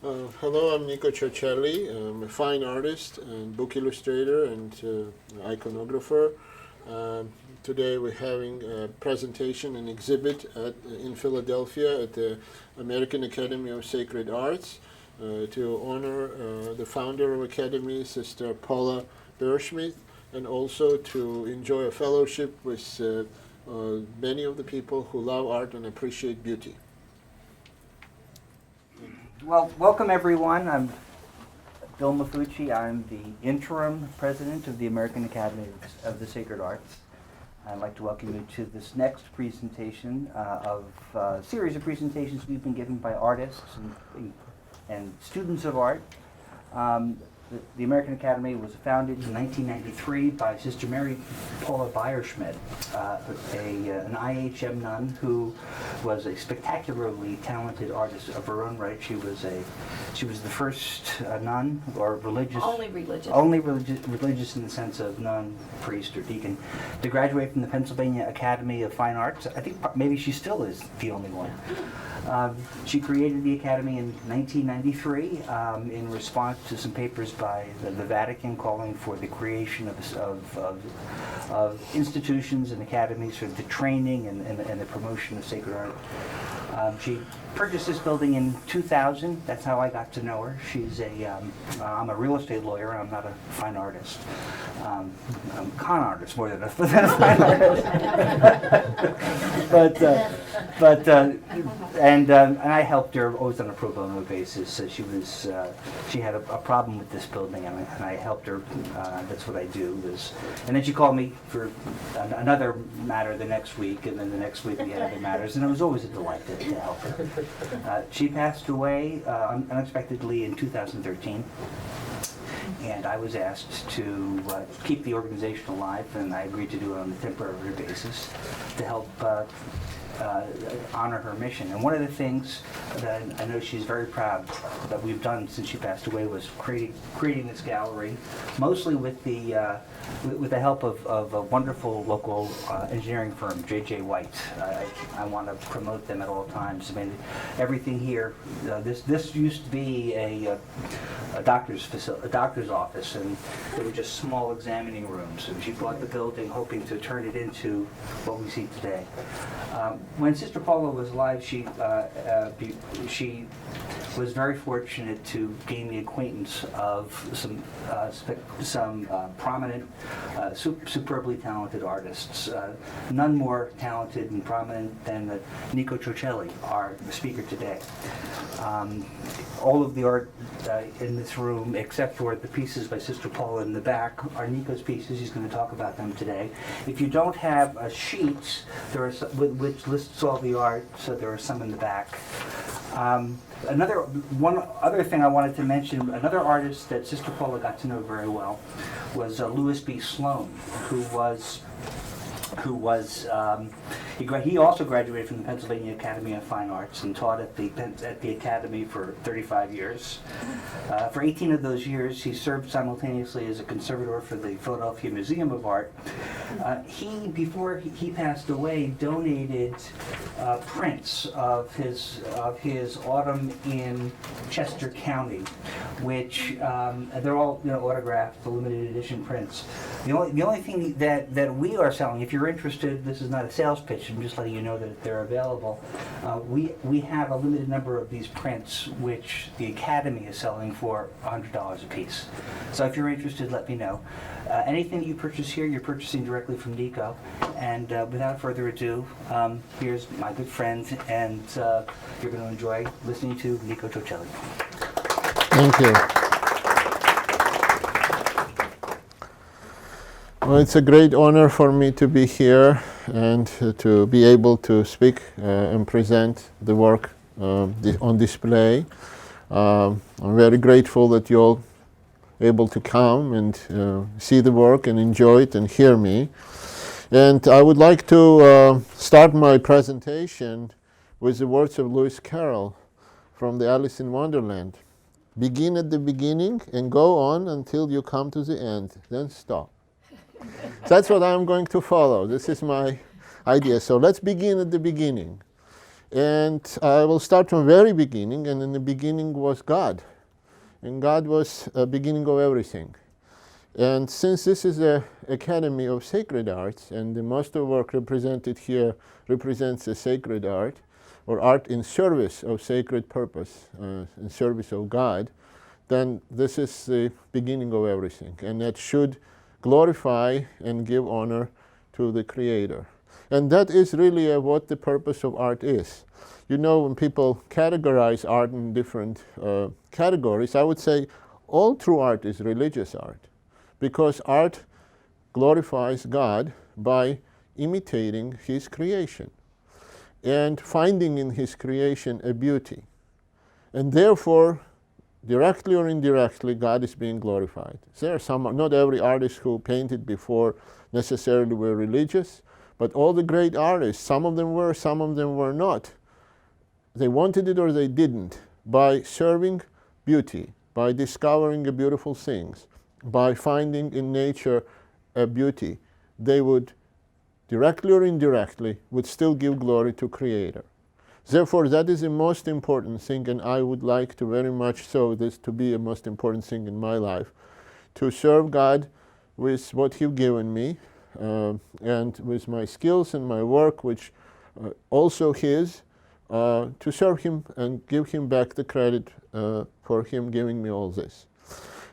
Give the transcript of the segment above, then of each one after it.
Hello, I'm Niko Chocheli. I'm a fine artist and book illustrator and iconographer. Today we're having a presentation and exhibit in Philadelphia at the American Academy of Sacred Arts to honor the founder of Academy, Sister Paula Bearschmidt, and also to enjoy a fellowship with many of the people who love art and appreciate beauty. Well, welcome everyone. I'm Bill Mafucci. I'm the interim president of the American Academy of the Sacred Arts. I'd like to welcome you to this next presentation of a series of presentations we've been given by artists and students of art. The American Academy was founded in 1993 by Sister Mary Paula Bearschmidt, an IHM nun who was a spectacularly talented artist of her own right. She was the first nun or religious, only religious in the sense of nun, priest, or deacon, to graduate from the Pennsylvania Academy of Fine Arts. I think maybe she still is the only one. She created the Academy in 1993 in response to some papers by the Vatican calling for the creation of institutions and academies for the training and the promotion of sacred art. She purchased this building in 2000. That's how I got to know her. I'm a real estate lawyer. I'm not a fine artist. I'm a con artist more than a fine artist. And I helped her always on a pro bono basis. So she had a problem with this building, and I helped her. That's what I do. And then she called me for another matter the next week, and then the next week we had other matters, and it was always a delight to help her. She passed away unexpectedly in 2013. And I was asked to keep the organization alive, and I agreed to do it on a temporary basis to help honor her mission. And one of the things that I know she's very proud that we've done since she passed away was creating this gallery, mostly with the help of a wonderful local engineering firm, J.J. White. I want to promote them at all times. I mean, everything here. This used to be a doctor's office, and they were just small examining rooms. And she bought the building, hoping to turn it into what we see today. When Sister Paula was alive, she was very fortunate to gain the acquaintance of some prominent, superbly talented artists. None more talented and prominent than Niko Chocheli, our speaker today. All of the art in this room, except for the pieces by Sister Paula in the back, are Niko's pieces. He's going to talk about them today. If you don't have a sheet which lists all the art, so there are some in the back. One other thing I wanted to mention, another artist that Sister Paula got to know very well was Louis B. Sloan, he also graduated from the Pennsylvania Academy of Fine Arts and taught at the Academy for 35 years. For 18 of those years, he served simultaneously as a conservator for the Philadelphia Museum of Art. Before he passed away, donated prints of his Autumn in Chester County, which they're all autographed, the limited edition prints. The only thing that we are selling, if you're interested, this is not a sales pitch. I'm just letting you know that they're available. We have a limited number of these prints, which the Academy is selling for $100 a piece. So if you're interested, let me know. Anything that you purchase here, you're purchasing directly from Niko. And without further ado, here's my good friend, and you're going to enjoy listening to Niko Chocheli. Thank you. Well, it's a great honor for me to be here and to be able to speak and present the work on display. I'm very grateful that you're all able to come and see the work and enjoy it and hear me. And I would like to start my presentation with the words of Lewis Carroll from the Alice in Wonderland. Begin at the beginning and go on until you come to the end, then stop. That's what I'm going to follow. This is my idea. So let's begin at the beginning. And I will start from very beginning, and in the beginning was God. And God was a beginning of everything. And since this is an Academy of Sacred Arts, and the master work represented here represents a sacred art, or art in service of sacred purpose, in service of God, then this is the beginning of everything. And that should glorify and give honor to the Creator. And that is really what the purpose of art is. You know, when people categorize art in different categories, I would say all true art is religious art, because art glorifies God by imitating His creation and finding in His creation a beauty. And therefore, directly or indirectly, God is being glorified. There are some, not every artist who painted before necessarily were religious, but all the great artists, some of them were not. They wanted it or they didn't. By serving beauty, by discovering the beautiful things, by finding in nature a beauty, they would, directly or indirectly, would still give glory to Creator. Therefore, that is the most important thing, and I would like to very much so this to be a most important thing in my life, to serve God with what He's given me, and with my skills and my work, which also His, to serve Him and give Him back the credit for Him giving me all this.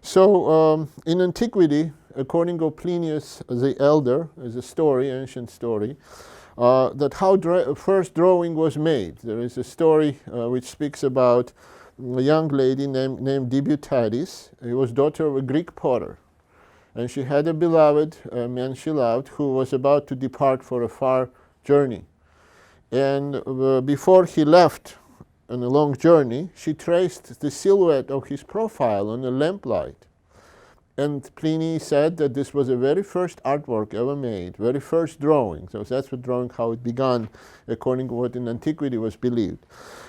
So, in antiquity, according to Plinius the Elder, is a story, ancient story, that how first drawing was made. There is a story which speaks about a young lady named Dibutadis. She was daughter of a Greek potter. And she had a beloved, a man she loved, who was about to depart for a far journey. And before he left on a long journey, she traced the silhouette of his profile on a lamplight. And Pliny said that this was the very first artwork ever made, very first drawing. So that's what drawing, how it began, according to what in antiquity was believed.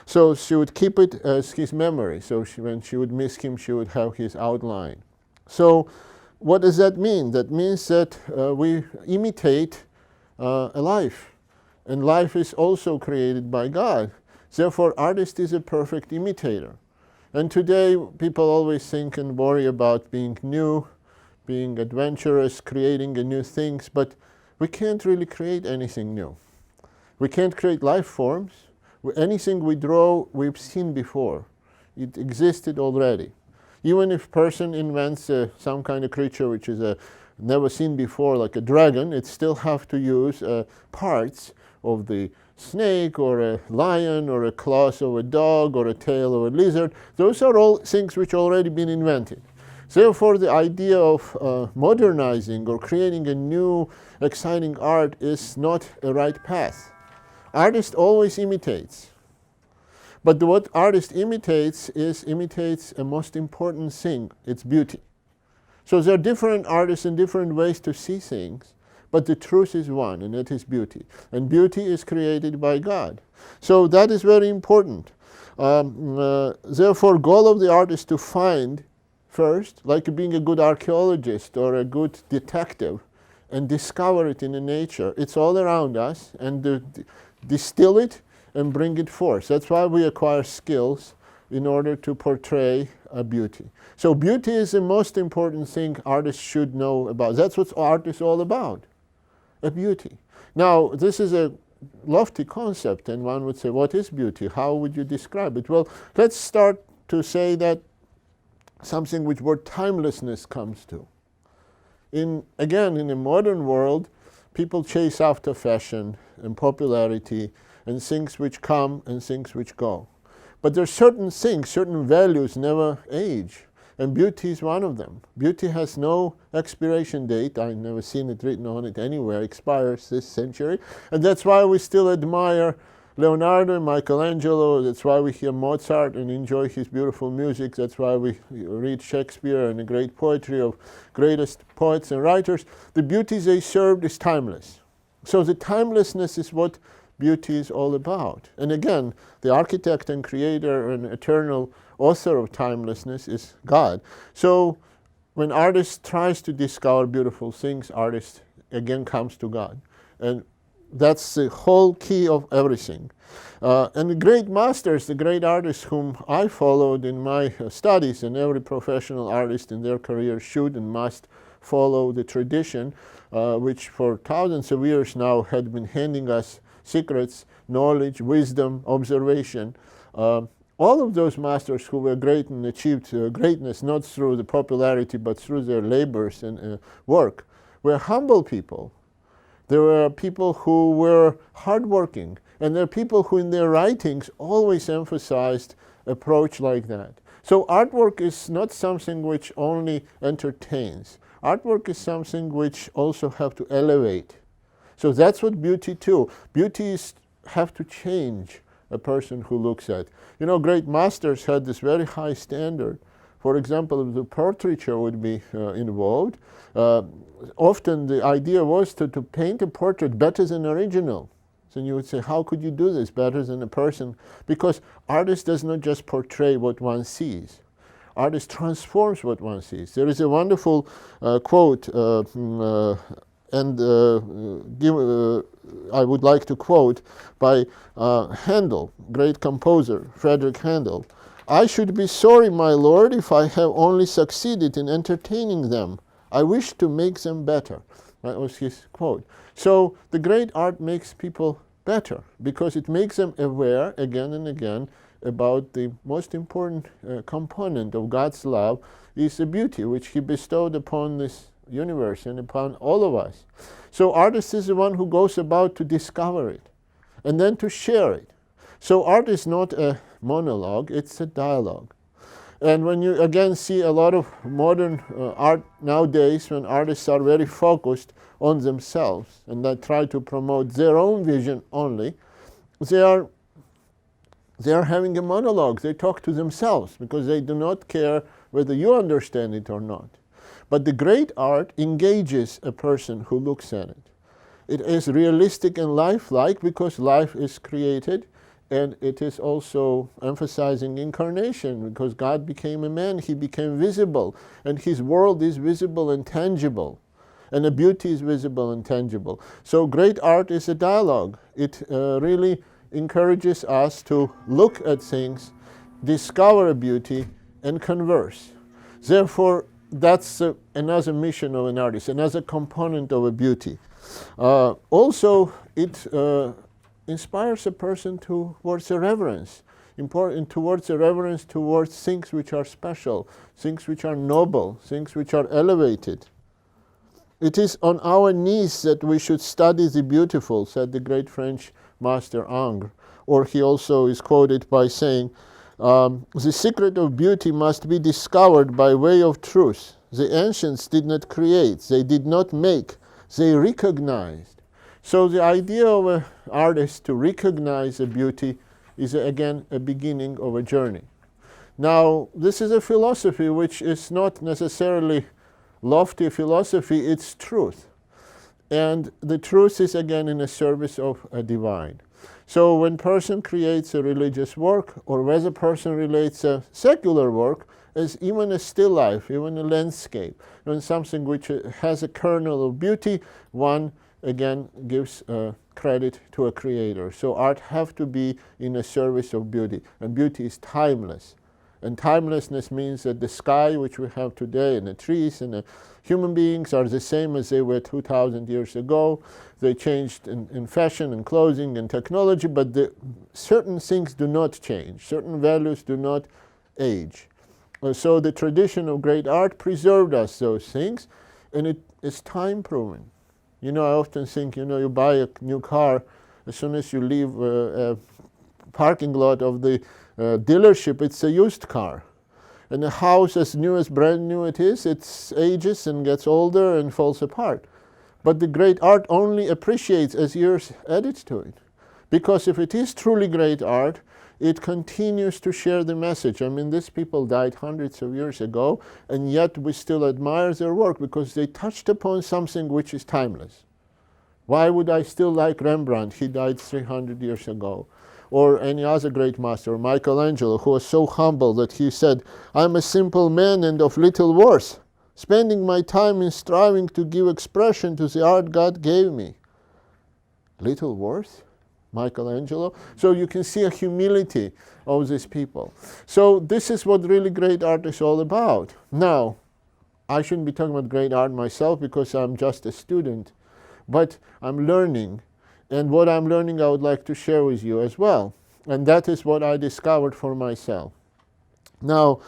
So she would keep it as his memory. So when she would miss him, she would have his outline. So what does that mean? That means that we imitate a life. And life is also created by God. Therefore, artist is a perfect imitator. And today, people always think and worry about being new, being adventurous, creating new things, but we can't really create anything new. We can't create life forms. Anything we draw, we've seen before. It existed already. Even if a person invents some kind of creature which is never seen before, like a dragon, it still have to use parts of the snake or a lion or a claws of a dog or a tail of a lizard. Those are all things which already been invented. Therefore, the idea of modernizing or creating a new exciting art is not a right path. Artist always imitates. But what artist imitates a most important thing. It's beauty. So there are different artists and different ways to see things, but the truth is one, and it is beauty. And beauty is created by God. So that is very important. Therefore, goal of the art is to find first, like being a good archaeologist or a good detective, and discover it in the nature. It's all around us, and distill it and bring it forth. That's why we acquire skills in order to portray a beauty. So beauty is the most important thing artists should know about. That's what art is all about, a beauty. Now, this is a lofty concept, and one would say, what is beauty? How would you describe it? Well, let's start to say that something which word timelessness comes to. Again, in the modern world, people chase after fashion and popularity and things which come and things which go. But there are certain things, certain values never age, and beauty is one of them. Beauty has no expiration date. I've never seen it written on it anywhere. Expires this century. And that's why we still admire Leonardo and Michelangelo. That's why we hear Mozart and enjoy his beautiful music. That's why we read Shakespeare and the great poetry of greatest poets and writers. The beauty they served is timeless. So the timelessness is what beauty is all about. And again, the architect and creator and eternal author of timelessness is God. So when artist tries to discover beautiful things, artist again comes to God. And That's the whole key of everything. And the great masters, the great artists whom I followed in my studies, and every professional artist in their career should and must follow the tradition, which for thousands of years now had been handing us secrets, knowledge, wisdom, observation. All of those masters who were great and achieved greatness not through the popularity but through their labors and work were humble people. There were people who were hardworking, and there are people who in their writings always emphasized approach like that. So artwork is not something which only entertains. Artwork is something which also have to elevate. So that's what beauty too. Beauties have to change a person who looks at. You know, great masters had this very high standard. For example, if the portraiture would be involved, often the idea was to paint a portrait better than original. So you would say, how could you do this better than a person? Because artist does not just portray what one sees. Artist transforms what one sees. There is a wonderful quote, I would like to quote by Handel, great composer, Friedrich Handel. I should be sorry, my lord, if I have only succeeded in entertaining them. I wish to make them better. That was his quote. So the great art makes people better because it makes them aware again and again about the most important component of God's love is the beauty which he bestowed upon this universe and upon all of us. So artist is the one who goes about to discover it and then to share it. So art is not a monologue, it's a dialogue. And when you again see a lot of modern art nowadays, when artists are very focused on themselves and they try to promote their own vision only, they are having a monologue. They talk to themselves because they do not care whether you understand it or not. But the great art engages a person who looks at it. It is realistic and lifelike because life is created, and it is also emphasizing incarnation because God became a man, he became visible, and his world is visible and tangible, and the beauty is visible and tangible. So great art is a dialogue. It really encourages us to look at things, discover a beauty, and converse. Therefore, that's another mission of an artist, another component of a beauty. Also, it inspires a person towards a reverence, towards a reverence towards things which are special, things which are noble, things which are elevated. It is on our knees that we should study the beautiful, said the great French master Ingres. Or he also is quoted by saying, the secret of beauty must be discovered by way of truth. The ancients did not create, they did not make, they recognized. So the idea of an artist to recognize a beauty is again a beginning of a journey. Now, this is a philosophy which is not necessarily lofty philosophy, it's truth. And the truth is again in the service of a divine. So when a person creates a religious work, or whether a person relates a secular work, as even a still life, even a landscape, when something which has a kernel of beauty, one again gives credit to a creator. So art have to be in the service of beauty, and beauty is timeless. And timelessness means that the sky which we have today, and the trees and the human beings are the same as they were 2,000 years ago. They changed in fashion and clothing and technology, but certain things do not change. Certain values do not age. So the tradition of great art preserved us those things, and it is time proven. You know, I often think, you know, you buy a new car, as soon as you leave a parking lot of the dealership, it's a used car. And a house as new as brand new it ages and gets older and falls apart. But the great art only appreciates as years added to it. Because if it is truly great art, it continues to share the message. I mean, these people died hundreds of years ago, and yet we still admire their work because they touched upon something which is timeless. Why would I still like Rembrandt? He died 300 years ago. Or any other great master, Michelangelo, who was so humble that he said, I'm a simple man and of little worth, spending my time in striving to give expression to the art God gave me. little worth, Michelangelo. So you can see a humility of these people. So this is what really great art is all about. Now, I shouldn't be talking about great art myself because I'm just a student, but I'm learning. And what I'm learning I would like to share with you as well. And that is what I discovered for myself. Now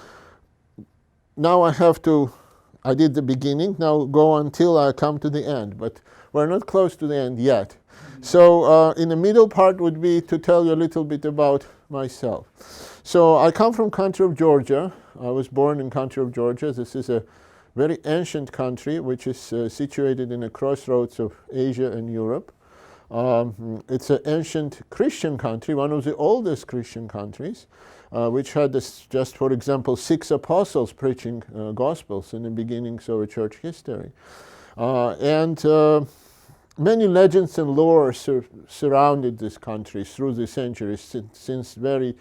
I did the beginning, now go until I come to the end, but we're not close to the end yet. So in the middle part would be to tell you a little bit about myself. So I come from country of Georgia. I was born in country of Georgia. This is a very ancient country which is situated in a crossroads of Asia and Europe. It's an ancient Christian country, one of the oldest Christian countries, which had, just for example, 6 apostles preaching gospels in the beginnings of church history. And many legends and lore surrounded this country through the centuries, since very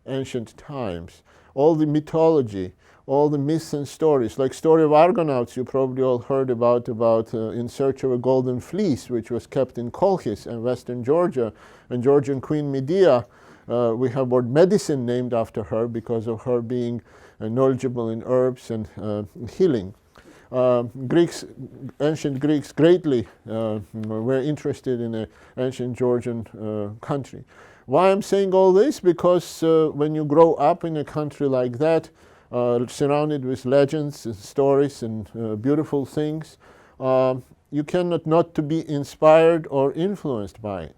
ancient times. All the mythology, all the myths and stories, like story of Argonauts, you probably all heard about In Search of a Golden Fleece, which was kept in Colchis in western Georgia, and Georgian Queen Medea. We have word medicine named after her because of her being knowledgeable in herbs and healing. Ancient Greeks greatly were interested in the ancient Georgian country. Why I'm saying all this? Because when you grow up in a country like that, surrounded with legends and stories and beautiful things, you cannot not to be inspired or influenced by it.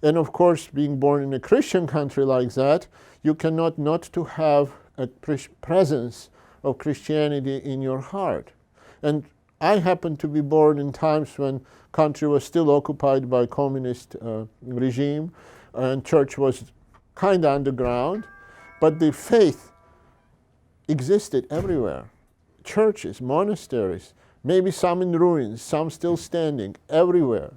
And of course, being born in a Christian country like that, you cannot not to have a presence of Christianity in your heart. And I happened to be born in times when country was still occupied by communist regime, and church was kind of underground, but the faith existed everywhere. Churches, monasteries, maybe some in ruins, some still standing, everywhere.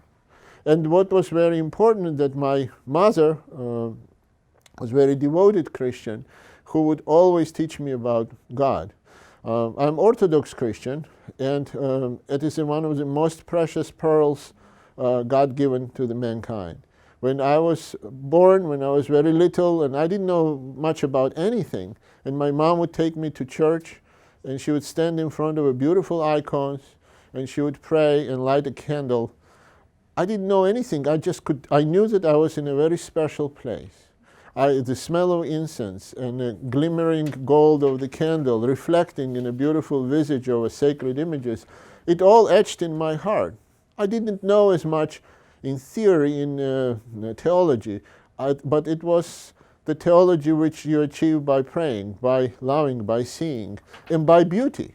And what was very important that my mother was a very devoted Christian who would always teach me about God. I'm Orthodox Christian, and it is one of the most precious pearls God given to the mankind. When I was born, when I was very little, and I didn't know much about anything, and my mom would take me to church, and she would stand in front of a beautiful icons, and she would pray and light a candle. I didn't know anything. I knew that I was in a very special place. The smell of incense and the glimmering gold of the candle reflecting in a beautiful visage of sacred images, it all etched in my heart. I didn't know as much in theory, in theology, but it was the theology which you achieve by praying, by loving, by seeing, and by beauty.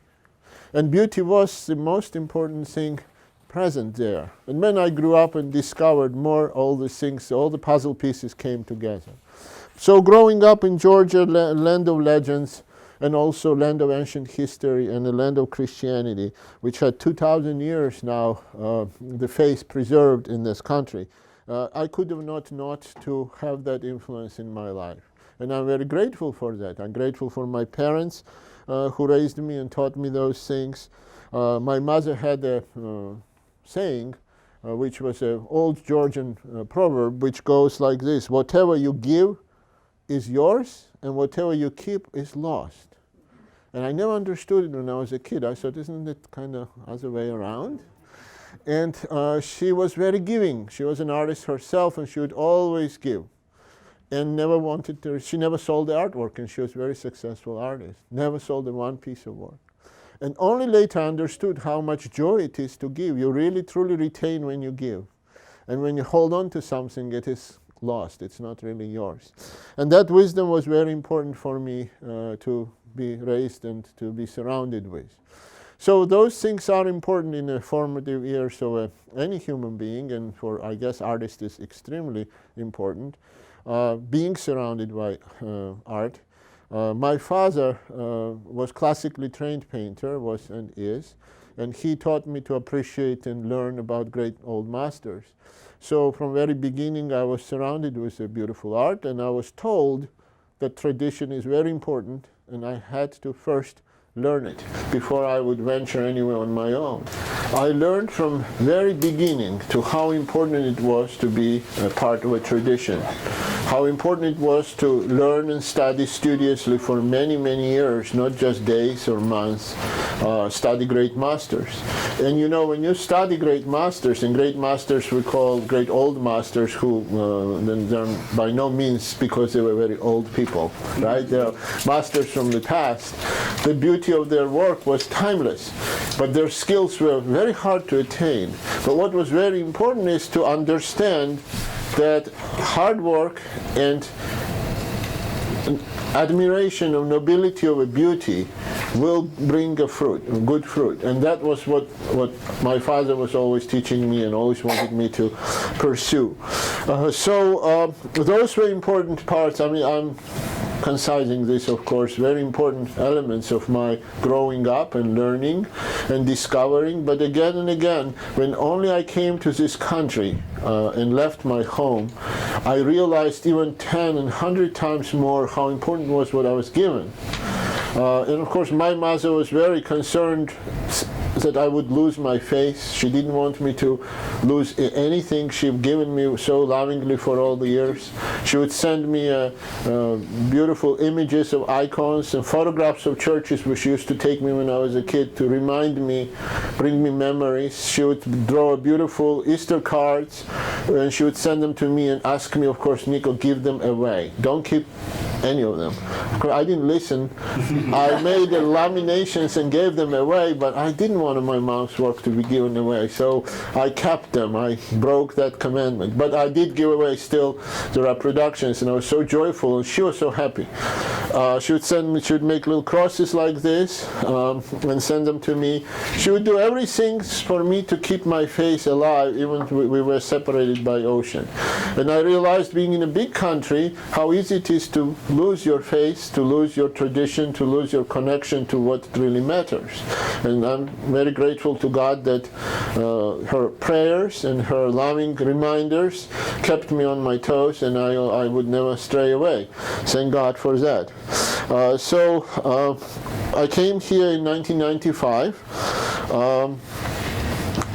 And beauty was the most important thing present there. And when I grew up and discovered more, all the things, all the puzzle pieces came together. So growing up in Georgia, land of legends, and also land of ancient history and a land of Christianity, which had 2,000 years now, the faith preserved in this country, I could have not to have that influence in my life. And I'm very grateful for that. I'm grateful for my parents who raised me and taught me those things. My mother had a saying, which was an old Georgian proverb, which goes like this: whatever you give is yours, and whatever you keep is lost. And I never understood it when I was a kid. I thought, isn't it kind of other way around? And she was very giving. She was an artist herself, and she would always give. And never wanted to, she never sold the artwork, and she was a very successful artist. Never sold one piece of work. And only later I understood how much joy it is to give. You really, truly retain when you give. And when you hold on to something, it is lost. It's not really yours. And that wisdom was very important for me to be raised and to be surrounded with. So those things are important in the formative years of any human being, and for, I guess, artists is extremely important. Being surrounded by art. My father was classically trained painter, was and is, and he taught me to appreciate and learn about great old masters. So from very beginning I was surrounded with a beautiful art, and I was told that tradition is very important, and I had to first learn it before I would venture anywhere on my own. I learned from very beginning to how important it was to be a part of a tradition, how important it was to learn and study studiously for many, many years, not just days or months, study great masters. And you know, when you study great masters, and great masters we call great old masters, who they're by no means because they were very old people, right? They're masters from the past. The beauty of their work was timeless, but their skills were very hard to attain. But what was very important is to understand that hard work and admiration of nobility of a beauty will bring a fruit, a good fruit. And that was what my father was always teaching me and always wanted me to pursue. So those were important parts. I mean, I'm concising this, of course, very important elements of my growing up and learning and discovering. But again and again, when only I came to this country and left my home, I realized even 10 and 100 times more how important was what I was given. And of course, my mother was very concerned that I would lose my faith. She didn't want me to lose anything she'd given me so lovingly for all the years. She would send me beautiful images of icons and photographs of churches where she used to take me when I was a kid to remind me, bring me memories. She would draw beautiful Easter cards and she would send them to me and ask me, of course, Niko, give them away. Don't keep any of them. Of course, I didn't listen. I made the laminations and gave them away, but I didn't want my mom's work to be given away, so I kept them. I broke that commandment, but I did give away still the reproductions, and I was so joyful, and she was so happy. She would send me. She would make little crosses like this and send them to me. She would do everything for me to keep my faith alive, even we were separated by ocean. And I realized, being in a big country, how easy it is to lose your faith, to lose your tradition, to lose your connection to what really matters. And I'm very grateful to God that her prayers and her loving reminders kept me on my toes, and I would never stray away. Thank God for that. So I came here in 1995.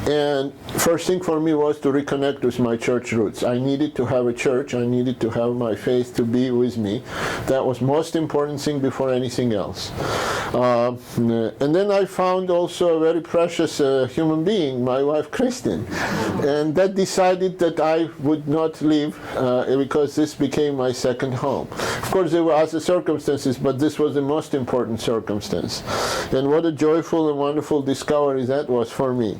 And first thing for me was to reconnect with my church roots. I needed to have a church. I needed to have my faith to be with me. That was most important thing before anything else. And then I found also a very precious human being, my wife Kristen. And that decided that I would not leave because this became my second home. Of course, there were other circumstances, but this was the most important circumstance. And what a joyful and wonderful discovery that was for me.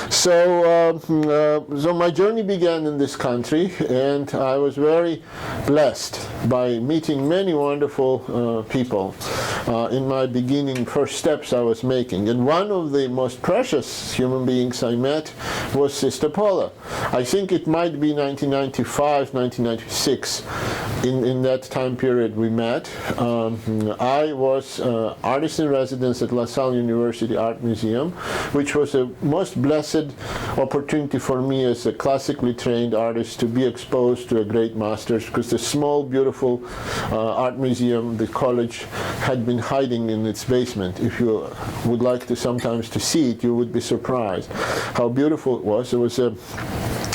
So my journey began in this country, and I was very blessed by meeting many wonderful people in my beginning first steps I was making. And one of the most precious human beings I met was Sister Paula. I think it might be 1995, 1996. In that time period we met. I was artist in residence at La Salle University Art Museum, which was a most blessed opportunity for me as a classically trained artist to be exposed to a great masters, because the small, beautiful art museum, the college, had been hiding in its basement. If you would like to sometimes to see it, you would be surprised how beautiful it was. It was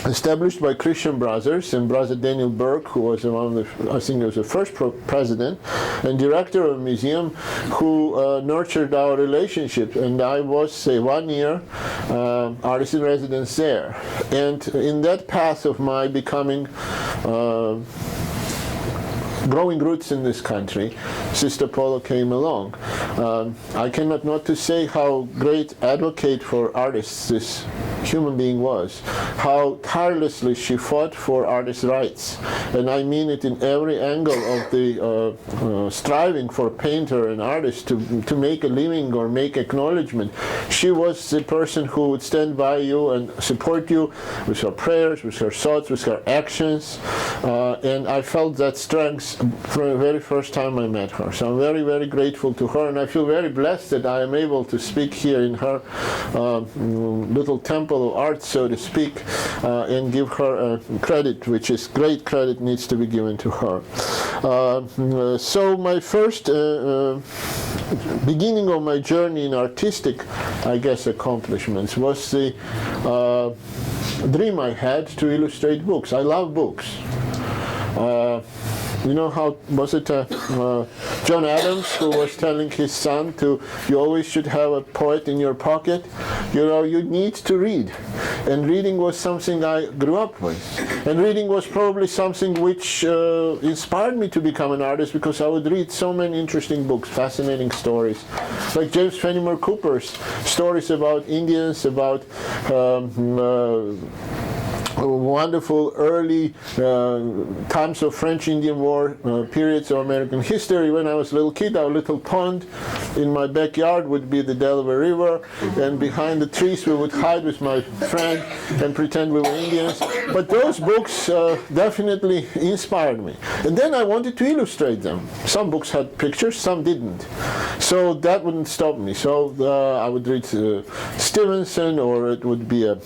established by Christian brothers, and Brother Daniel Burke, who was one of the, I think he was the first president and director of the museum, who nurtured our relationship. And I was, say, 1 year artist in residence there. And in that path of my becoming growing roots in this country, Sister Paula came along. I cannot not to say how great advocate for artists this human being was, how tirelessly she fought for artists' rights, and I mean it in every angle of the striving for painter and artist to make a living or make acknowledgement. She was the person who would stand by you and support you with her prayers, with her thoughts, with her actions, and I felt that strength from the very first time I met her. So I'm very, very grateful to her, and I feel very blessed that I am able to speak here in her little temple of art, so to speak, and give her credit, which is great credit needs to be given to her. So my first beginning of my journey in artistic, I guess, accomplishments was the dream I had to illustrate books. I love books. You know how, was it John Adams who was telling his son you always should have a poet in your pocket? You know, you need to read. And reading was something I grew up with. And reading was probably something which inspired me to become an artist, because I would read so many interesting books, fascinating stories. Like James Fenimore Cooper's stories about Indians, about wonderful early times of French-Indian War, periods of American history. When I was a little kid, our little pond in my backyard would be the Delaware River, and behind the trees we would hide with my friend and pretend we were Indians. But those books definitely inspired me. And then I wanted to illustrate them. Some books had pictures, some didn't. So that wouldn't stop me. So I would read Stevenson, or it would be a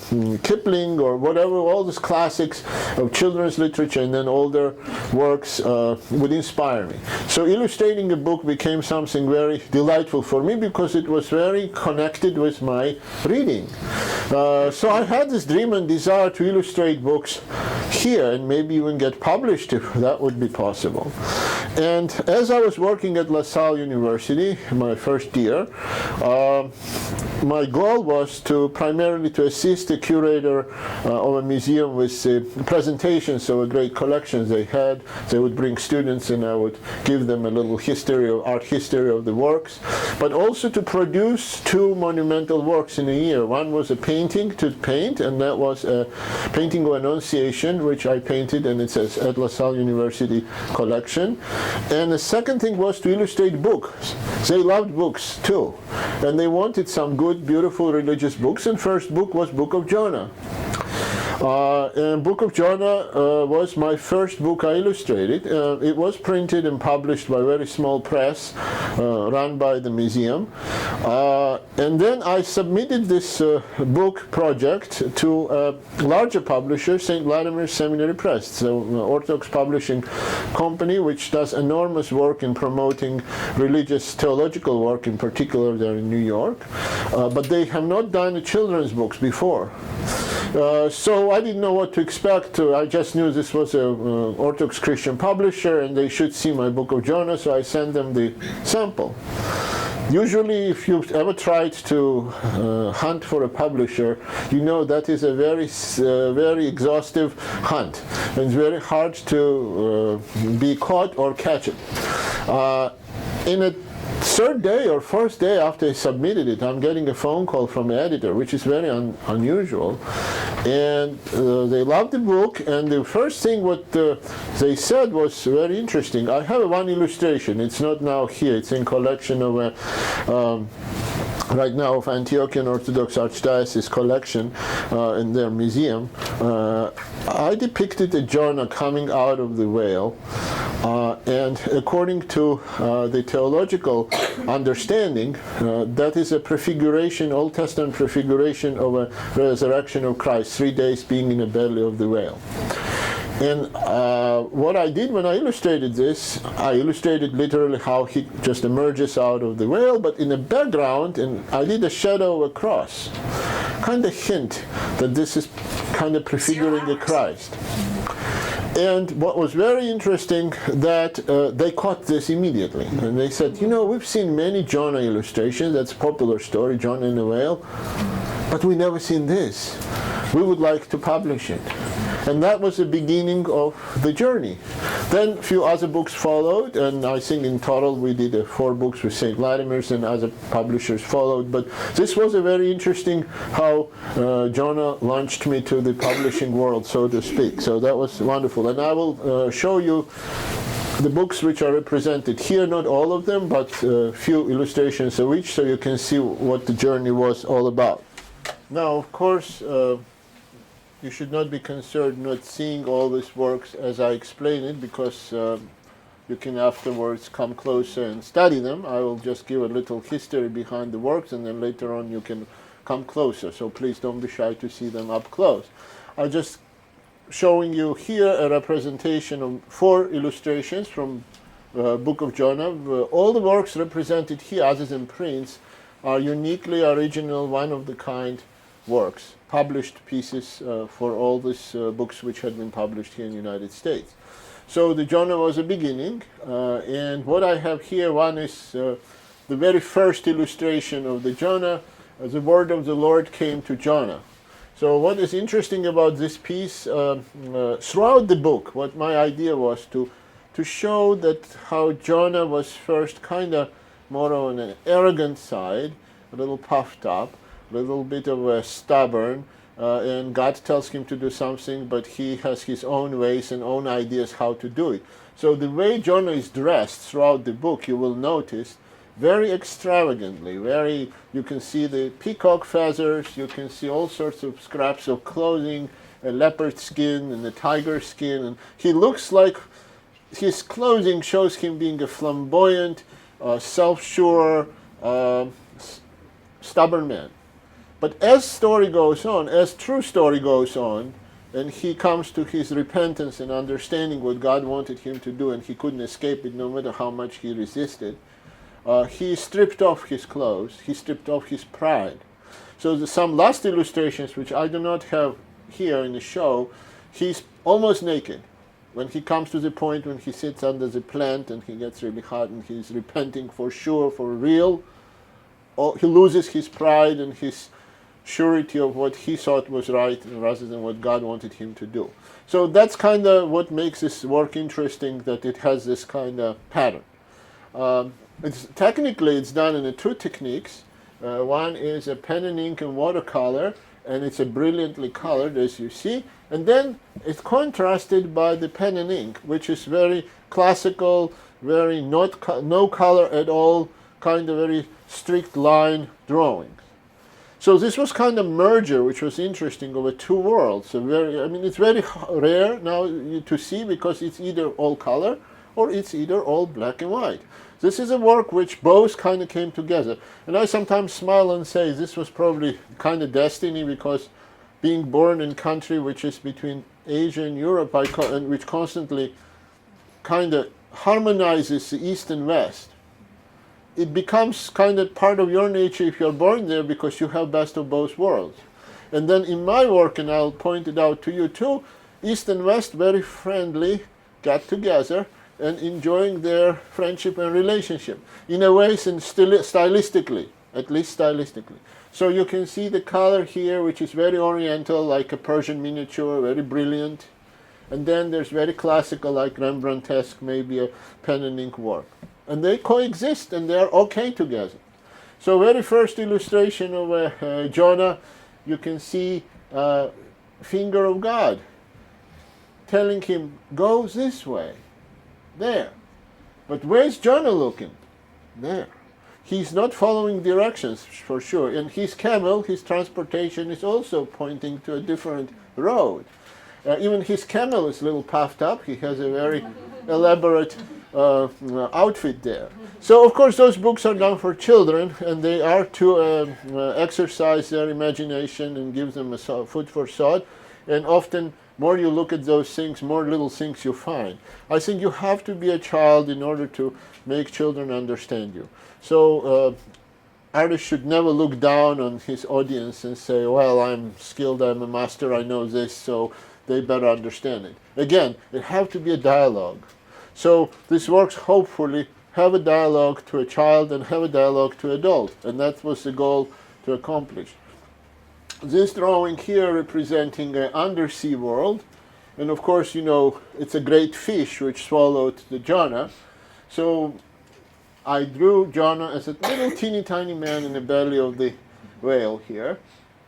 Kipling, or whatever. All these classics of children's literature and then older works would inspire me. So illustrating a book became something very delightful for me, because it was very connected with my reading. So I had this dream and desire to illustrate books here and maybe even get published if that would be possible. And as I was working at LaSalle University, my first year, my goal was primarily to assist the curator of a museum with presentations of great collections they had. They would bring students and I would give them a little art history of the works, but also to produce 2 monumental works in a year. One was a painting to paint, and that was a painting of Annunciation, which I painted, and it says at LaSalle University collection. And the second thing was to illustrate books. They loved books too, and they wanted some good, beautiful religious books, and first book was Book of Jonah. And Book of Jonah was my first book I illustrated. It was printed and published by a very small press run by the museum. And then I submitted this book project to a larger publisher, St. Vladimir Seminary Press, so an Orthodox publishing company which does enormous work in promoting religious theological work, in particular there in New York. But they have not done children's books before. So I didn't know what to expect. I just knew this was an Orthodox Christian publisher and they should see my Book of Jonah, so I sent them the sample. Usually, if you've ever tried to hunt for a publisher, you know that is a very exhaustive hunt. And it's very hard to be caught or catch it. In a third day or fourth day after I submitted it, I'm getting a phone call from the editor, which is very unusual. And they loved the book, and the first thing what they said was very interesting. I have one illustration. It's not now here. It's in collection of right now of Antiochian Orthodox Archdiocese collection in their museum. I depicted a Jonah coming out of the whale, and according to the theological understanding, that is a prefiguration, Old Testament prefiguration of a resurrection of Christ, 3 days being in the belly of the whale. And what I did when I illustrated this, I illustrated literally how he just emerges out of the whale, but in the background, and I did a shadow of a cross, kind of hint that this is kind of prefiguring the Christ. And what was very interesting, that they caught this immediately. And they said, you know, we've seen many Jonah illustrations, that's a popular story, Jonah and the whale, but we've never seen this. We would like to publish it. And that was the beginning of the journey. Then a few other books followed, and I think in total we did 4 books with St. Vladimir's, and other publishers followed. But this was a very interesting how Jonah launched me to the publishing world, so to speak. So that was wonderful. And I will show you the books which are represented here, not all of them, but a few illustrations of each, so you can see what the journey was all about. Now, of course, you should not be concerned not seeing all these works as I explain it, because you can afterwards come closer and study them. I will just give a little history behind the works, and then later on you can come closer. So please don't be shy to see them up close. I'll just showing you here a representation of 4 illustrations from Book of Jonah. All the works represented here, other than prints, are uniquely original, one-of-the-kind works, published pieces for all these books which had been published here in the United States. So the Jonah was a beginning, and what I have here, one is the very first illustration of the Jonah. The word of the Lord came to Jonah. So what is interesting about this piece, throughout the book, what my idea was to show that how Jonah was first kind of more on an arrogant side, a little puffed up, a little bit of a stubborn, and God tells him to do something, but he has his own ways and own ideas how to do it. So the way Jonah is dressed throughout the book, you will notice, very extravagantly, you can see the peacock feathers, you can see all sorts of scraps of clothing, a leopard skin and a tiger skin, and he looks like his clothing shows him being a flamboyant, self-sure, stubborn man. But as story goes on, as true story goes on, and he comes to his repentance and understanding what God wanted him to do, and he couldn't escape it no matter how much he resisted, he stripped off his clothes, he stripped off his pride. So some last illustrations, which I do not have here in the show, he's almost naked. When he comes to the point when he sits under the plant and he gets really hot and he's repenting for sure, for real, he loses his pride and his surety of what he thought was right rather than what God wanted him to do. So that's kind of what makes this work interesting, that it has this kind of pattern. Technically it's done in 2 techniques. One is a pen and ink and watercolor, and it's a brilliantly colored, as you see, and then it's contrasted by the pen and ink, which is very classical, very no color at all, kind of very strict line drawings. So this was kind of merger, which was interesting, of 2 worlds. So it's very rare now to see, because it's either all color or it's either all black and white. This is a work which both kind of came together. And I sometimes smile and say this was probably kind of destiny, because being born in a country which is between Asia and Europe, and which constantly kind of harmonizes the East and West, it becomes kind of part of your nature if you're born there, because you have best of both worlds. And then in my work, and I'll point it out to you too, East and West very friendly, got together and enjoying their friendship and relationship in a way, stylistically, at least stylistically. So you can see the color here, which is very oriental, like a Persian miniature, very brilliant. And then there's very classical, like Rembrandtesque, maybe a pen and ink work. And they coexist, and they're okay together. So very first illustration of Jonah, you can see finger of God telling him, go this way, there. But where's Jonah looking? There. He's not following directions, for sure. And his camel, his transportation, is also pointing to a different road. Even his camel is a little puffed up. He has a very elaborate outfit there. So, of course, those books are done for children, and they are to exercise their imagination and give them food for thought. And often, more you look at those things, more little things you find. I think you have to be a child in order to make children understand you. So artists should never look down on his audience and say, well, I'm skilled, I'm a master, I know this, so they better understand it. Again, it has to be a dialogue. So these works hopefully have a dialogue to a child and have a dialogue to adult, and that was the goal to accomplish. This drawing here representing an undersea world, and of course, you know, it's a great fish which swallowed the Jonah. So I drew Jonah as a little teeny tiny man in the belly of the whale here.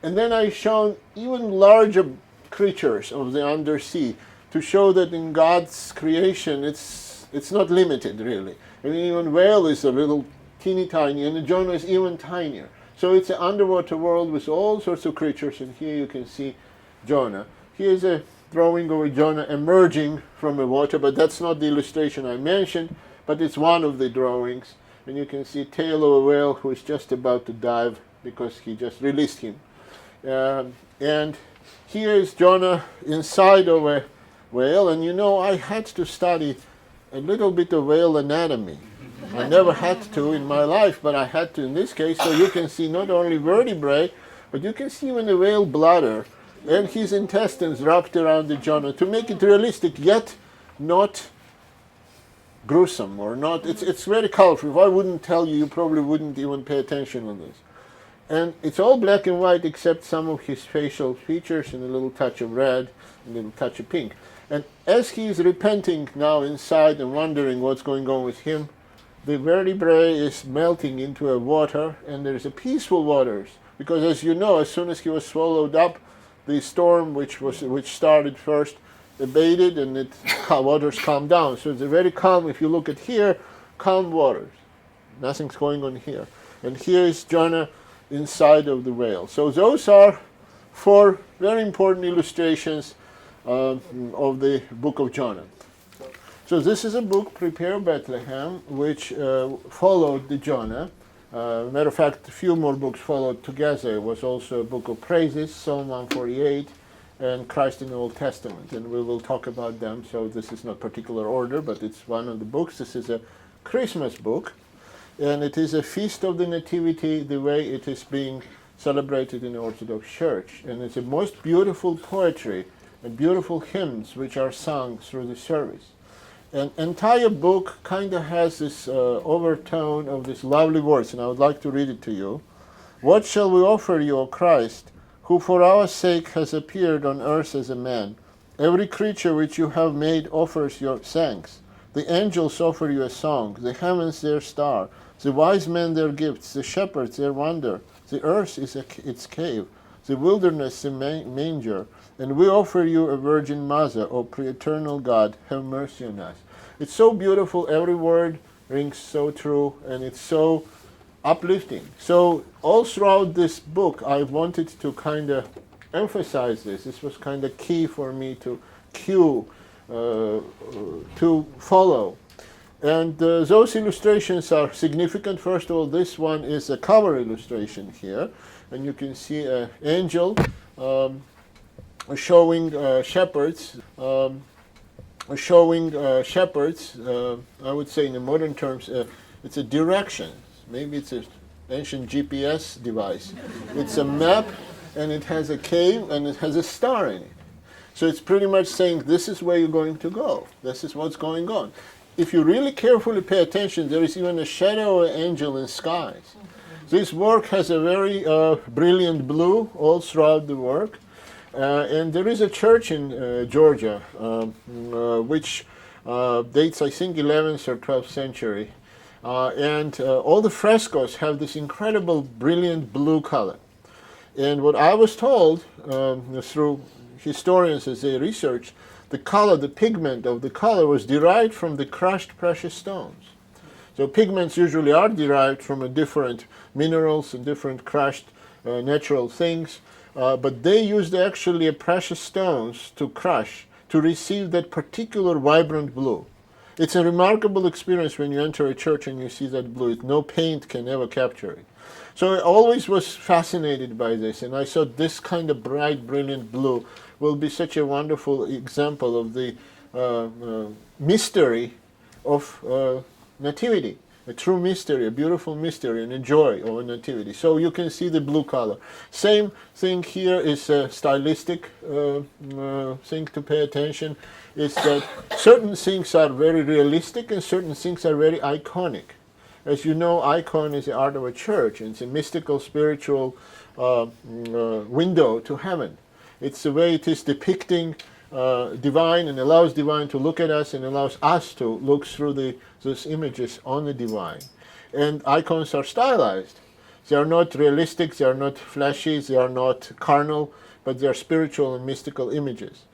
And then I shown even larger creatures of the undersea to show that in God's creation it's not limited really. I mean, even whale is a little teeny tiny, and the Jonah is even tinier. So it's an underwater world with all sorts of creatures, and here you can see Jonah. Here's a drawing of a Jonah emerging from the water, but that's not the illustration I mentioned, but it's one of the drawings. And you can see tail of a whale who is just about to dive because he just released him. And here is Jonah inside of a whale, and you know, I had to study a little bit of whale anatomy. I never had to in my life, but I had to in this case, so you can see not only vertebrae, but you can see even the whale bladder and his intestines wrapped around the Jonah to make it realistic, yet not gruesome or not. It's very colorful. If I wouldn't tell you, you probably wouldn't even pay attention on this. And it's all black and white except some of his facial features and a little touch of red and a little touch of pink. And as he is repenting now inside and wondering what's going on with him, the vertebrae is melting into a water, and there's a peaceful waters. Because as you know, as soon as he was swallowed up, the storm which started first abated, and waters calmed down. So it's a very calm, if you look at here, calm waters. Nothing's going on here. And here is Jonah inside of the whale. So those are 4 very important illustrations of the book of Jonah. So this is a book, Prepare Bethlehem, which followed the Jonah. Matter of fact, a few more books followed together. It was also a book of praises, Psalm 148, and Christ in the Old Testament. And we will talk about them, so this is not particular order, but it's one of the books. This is a Christmas book, and it is a feast of the Nativity the way it is being celebrated in the Orthodox Church. And it's the most beautiful poetry and beautiful hymns which are sung through the service. An entire book kind of has this overtone of this lovely words, and I would like to read it to you. What shall we offer you, O Christ, who for our sake has appeared on earth as a man? Every creature which you have made offers your thanks. The angels offer you a song, the heavens their star, the wise men their gifts, the shepherds their wonder. The earth is its cave, the wilderness the manger. And we offer you a Virgin Mother, O pre-eternal God, have mercy on us. It's so beautiful, every word rings so true, and it's so uplifting. So all throughout this book, I wanted to kind of emphasize this. This was kind of key for me to to follow. And those illustrations are significant. First of all, this one is a cover illustration here, and you can see an angel showing shepherds, I would say in the modern terms, it's a direction. Maybe it's an ancient GPS device. It's a map, and it has a cave, and it has a star in it. So it's pretty much saying, this is where you're going to go. This is what's going on. If you really carefully pay attention, there is even a shadow of an angel in skies. This work has a very brilliant blue all throughout the work. And there is a church in Georgia which dates, I think, 11th or 12th century. And all the frescoes have this incredible, brilliant blue color. And what I was told through historians as they researched, the color, the pigment of the color was derived from the crushed precious stones. So pigments usually are derived from different minerals and different crushed natural things. But they used actually precious stones to crush, to receive that particular vibrant blue. It's a remarkable experience when you enter a church and you see that blue. No paint can ever capture it. So I always was fascinated by this, and I thought this kind of bright, brilliant blue will be such a wonderful example of the mystery of nativity. A true mystery, a beautiful mystery, and a joy of a nativity. So you can see the blue color. Same thing here is a stylistic thing to pay attention, is that certain things are very realistic and certain things are very iconic. As you know, icon is the art of a church, and it's a mystical, spiritual window to heaven. It's the way it is depicting divine, and allows divine to look at us and allows us to look through those images on the divine. And icons are stylized. They are not realistic, they are not flashy, they are not carnal, but they are spiritual and mystical images.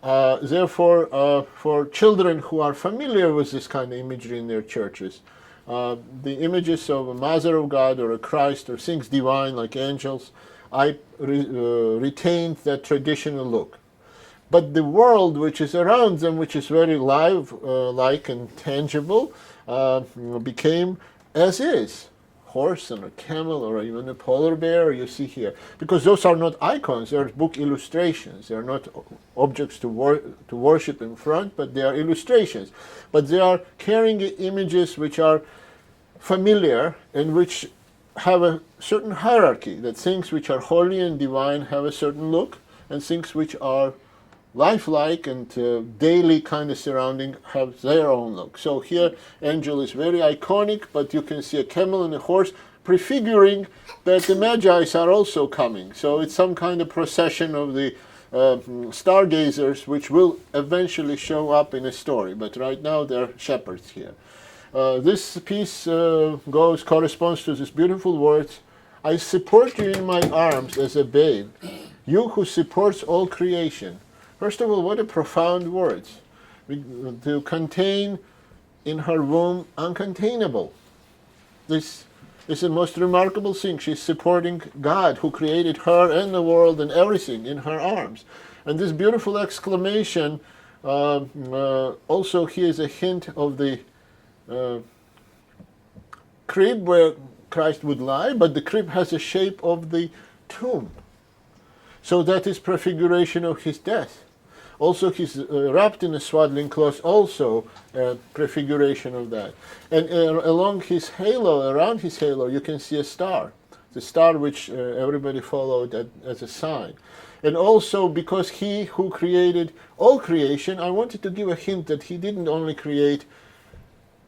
Therefore, for children who are familiar with this kind of imagery in their churches, the images of a Mother of God or a Christ or things divine like angels, I retained that traditional look. But the world which is around them, which is very live-like and tangible, became as is. horse and a camel or even a polar bear you see here. Because those are not icons, they are book illustrations. They are not objects to worship in front, but they are illustrations. But they are carrying images which are familiar and which have a certain hierarchy, that things which are holy and divine have a certain look, and things which are lifelike and daily kind of surrounding have their own look. So here angel is very iconic, but you can see a camel and a horse prefiguring that the Magi are also coming. So it's some kind of procession of the stargazers, which will eventually show up in a story, but right now they're shepherds here. This piece corresponds to these beautiful words, I support you in my arms as a babe, you who supports all creation. First of all, what a profound words. To contain in her womb uncontainable. This is the most remarkable thing. She's supporting God who created her and the world and everything in her arms. And this beautiful exclamation also here is a hint of the crib where Christ would lie, but the crib has a shape of the tomb. So that is prefiguration of his death. Also, he's wrapped in a swaddling cloth, also a prefiguration of that. And along his halo, around his halo, you can see a star. The star which everybody followed as a sign. And also, because he who created all creation, I wanted to give a hint that he didn't only create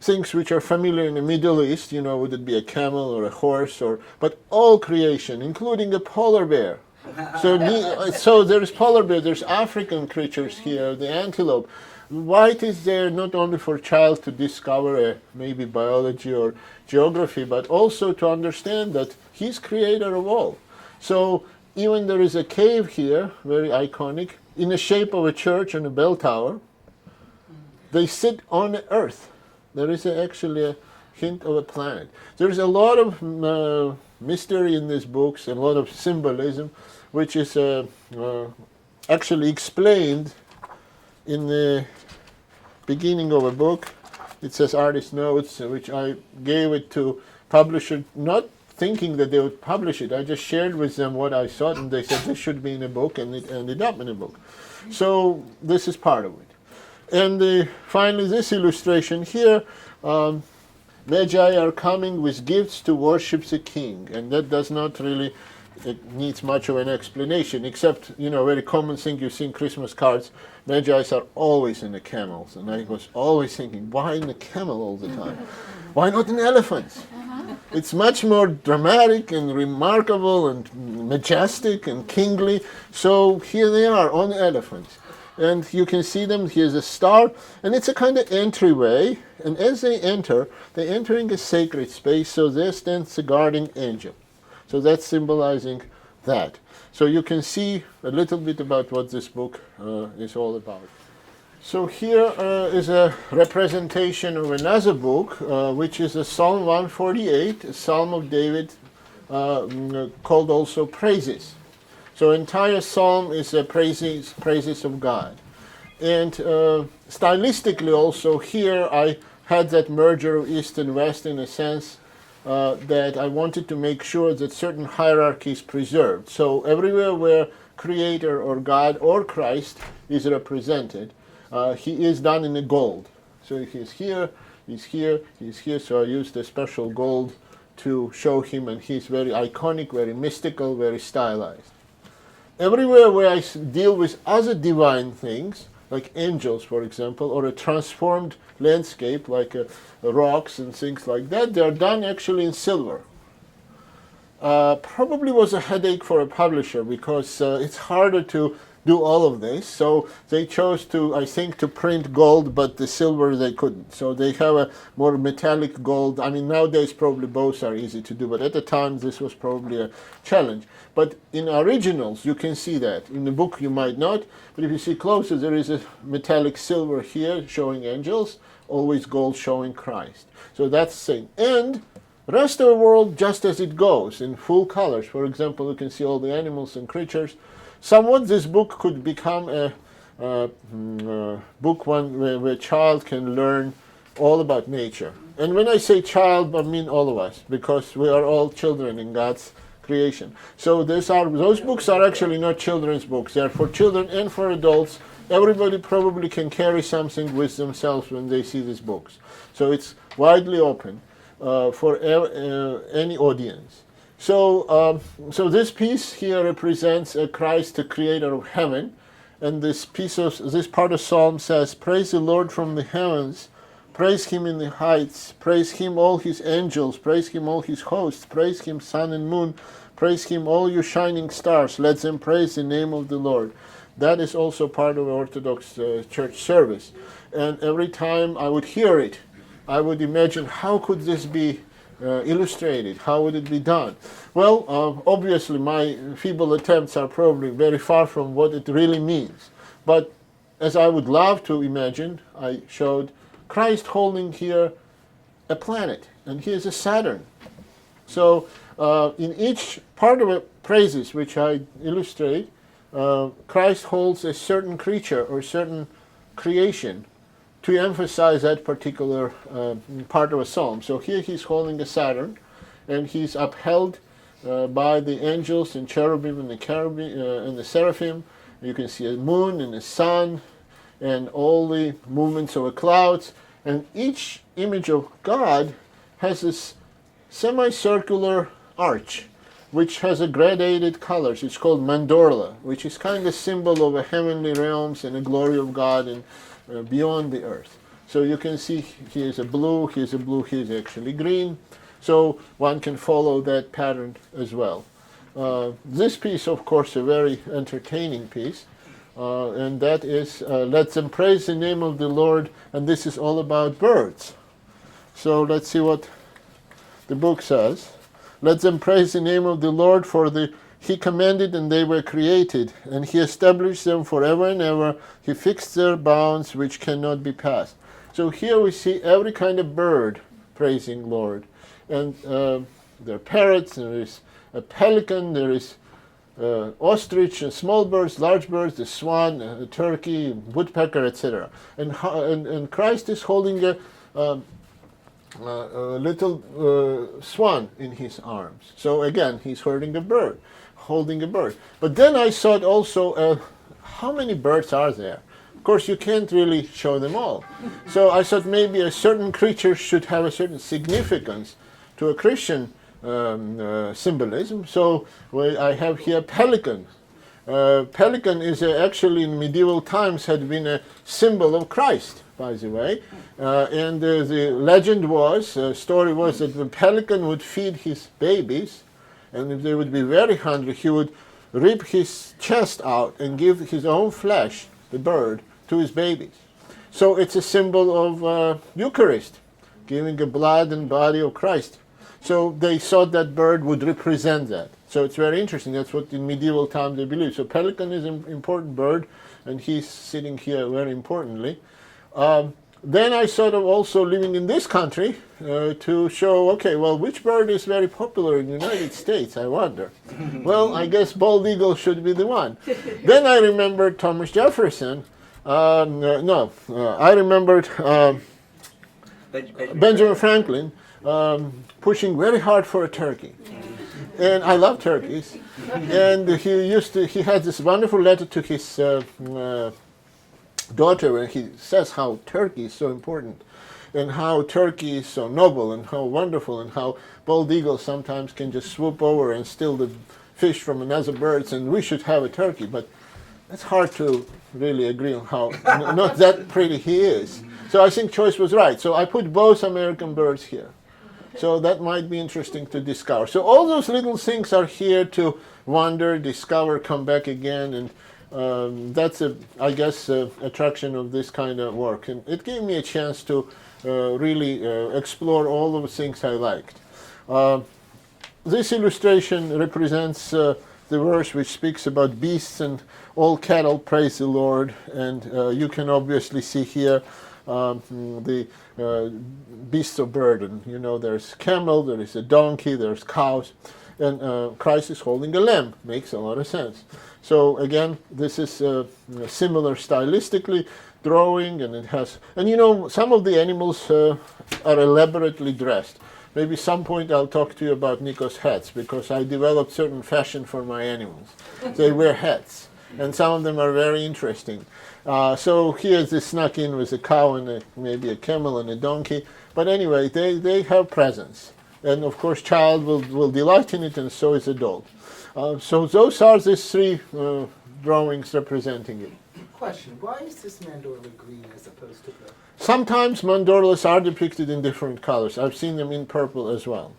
things which are familiar in the Middle East, you know, would it be a camel or a horse, but all creation, including a polar bear. So there's polar bear, there's African creatures here, the antelope. White is there not only for a child to discover maybe biology or geography, but also to understand that he's creator of all. So even there is a cave here, very iconic, in the shape of a church and a bell tower. They sit on the earth. There is actually a hint of a planet. There's a lot of mystery in these books, a lot of symbolism, which is actually explained in the beginning of a book. It says artist notes, which I gave it to publisher, not thinking that they would publish it. I just shared with them what I thought, and they said this should be in a book, and it ended up in a book. So this is part of it. And finally, this illustration here, Magi are coming with gifts to worship the king, and that does not really, it needs much of an explanation, except, you know, a very common thing you see in Christmas cards, Magi are always in the camels, and I was always thinking, why in the camel all the time? Why not in elephants? It's much more dramatic and remarkable and majestic and kingly, so here they are on elephants. And you can see them, here's a star, and it's a kind of entryway, and as they enter, they're entering a sacred space, so there stands the guardian angel. So that's symbolizing that. So you can see a little bit about what this book is all about. So here is a representation of another book, which is a Psalm 148, a Psalm of David, called also Praises. So entire psalm is praises of God. And stylistically also here I had that merger of East and West in a sense that I wanted to make sure that certain hierarchy is preserved. So everywhere where Creator or God or Christ is represented, he is done in a gold. So he's here, he's here, he's here, so I used a special gold to show him, and he's very iconic, very mystical, very stylized. Everywhere where I deal with other divine things, like angels, for example, or a transformed landscape, like rocks and things like that, they are done actually in silver. Probably was a headache for a publisher, because it's harder to do all of this, so they chose to, I think, to print gold, but the silver they couldn't. So they have a more metallic gold. I mean, nowadays probably both are easy to do, but at the time this was probably a challenge. But in originals, you can see that. In the book you might not, but if you see closer, there is a metallic silver here showing angels, always gold showing Christ. So that's the thing. And the rest of the world, just as it goes, in full colors. For example, you can see all the animals and creatures. Somewhat this book could become a book where a child can learn all about nature. And when I say child, I mean all of us, because we are all children in God's creation. So those books are actually not children's books. They are for children and for adults. Everybody probably can carry something with themselves when they see these books. So it's widely open for any audience. So this piece here represents Christ, the creator of heaven. And this part of Psalm says, "Praise the Lord from the heavens, praise him in the heights, praise him all his angels, praise him all his hosts, praise him sun and moon, praise him all you shining stars, let them praise the name of the Lord." That is also part of Orthodox church service. And every time I would hear it, I would imagine, how could this be illustrated? How would it be done? Well, obviously my feeble attempts are probably very far from what it really means. But as I would love to imagine, I showed Christ holding here a planet, and he is a Saturn. So in each part of the praises which I illustrate, Christ holds a certain creature or certain creation to emphasize that particular part of a psalm. So here he's holding a Saturn, and he's upheld by the angels and cherubim and the seraphim. You can see a moon and a sun and all the movements of the clouds. And each image of God has this semicircular arch, which has a gradated colors. It's called mandorla, which is kind of symbol of the heavenly realms and the glory of God and beyond the earth. So you can see here's a blue, here's actually green. So one can follow that pattern as well. This piece, of course, a very entertaining piece, and that is "Let them praise the name of the Lord," and this is all about birds. So let's see what the book says. "Let them praise the name of the Lord, for He commanded and they were created, and He established them forever and ever. He fixed their bounds which cannot be passed." So here we see every kind of bird praising Lord. And there are parrots, there is a pelican, there is ostrich, small birds, large birds, the swan, a turkey, woodpecker, etc. And Christ is holding a little swan in his arms. So again, he's holding a bird. But then I thought also, how many birds are there? Of course, you can't really show them all. So I thought maybe a certain creature should have a certain significance to a Christian symbolism. So I have here pelican. Pelican is actually in medieval times had been a symbol of Christ, by the way. And the legend was, story was that the pelican would feed his babies, and if they would be very hungry, he would rip his chest out and give his own flesh, the bird, to his babies. So it's a symbol of Eucharist, giving the blood and body of Christ. So they thought that bird would represent that. So it's very interesting. That's what in medieval times they believed. So pelican is an important bird, and he's sitting here very importantly. Then I sort of also living in this country to show, okay, well, which bird is very popular in the United States, I wonder. Well, I guess bald eagle should be the one. Then I remembered Thomas Jefferson. I remembered Benjamin Franklin pushing very hard for a turkey. And I love turkeys. And he had this wonderful letter to his daughter where he says how turkey is so important and how turkey is so noble and how wonderful and how bald eagles sometimes can just swoop over and steal the fish from another bird, and we should have a turkey. But it's hard to really agree on how not that pretty he is. So I think choice was right. So I put both American birds here. So that might be interesting to discover. So all those little things are here to wander, discover, come back again, and that's, I guess, attraction of this kind of work. And it gave me a chance to really explore all of the things I liked. This illustration represents the verse which speaks about beasts and all cattle praise the Lord. And you can obviously see here the beasts of burden. You know, there's camel, there is a donkey, there's cows. and Christ is holding a lamb. Makes a lot of sense. So again, this is similar stylistically, drawing, and it has, and you know, some of the animals are elaborately dressed. Maybe some point I'll talk to you about Niko's hats, because I developed certain fashion for my animals. They wear hats, and some of them are very interesting. So here's this snuck in with a cow and maybe a camel and a donkey. But anyway, they have presence. And of course, child will delight in it, and so is adult. So those are these three drawings representing it. Question, why is this mandorla green as opposed to blue? Sometimes mandorlas are depicted in different colors. I've seen them in purple as well.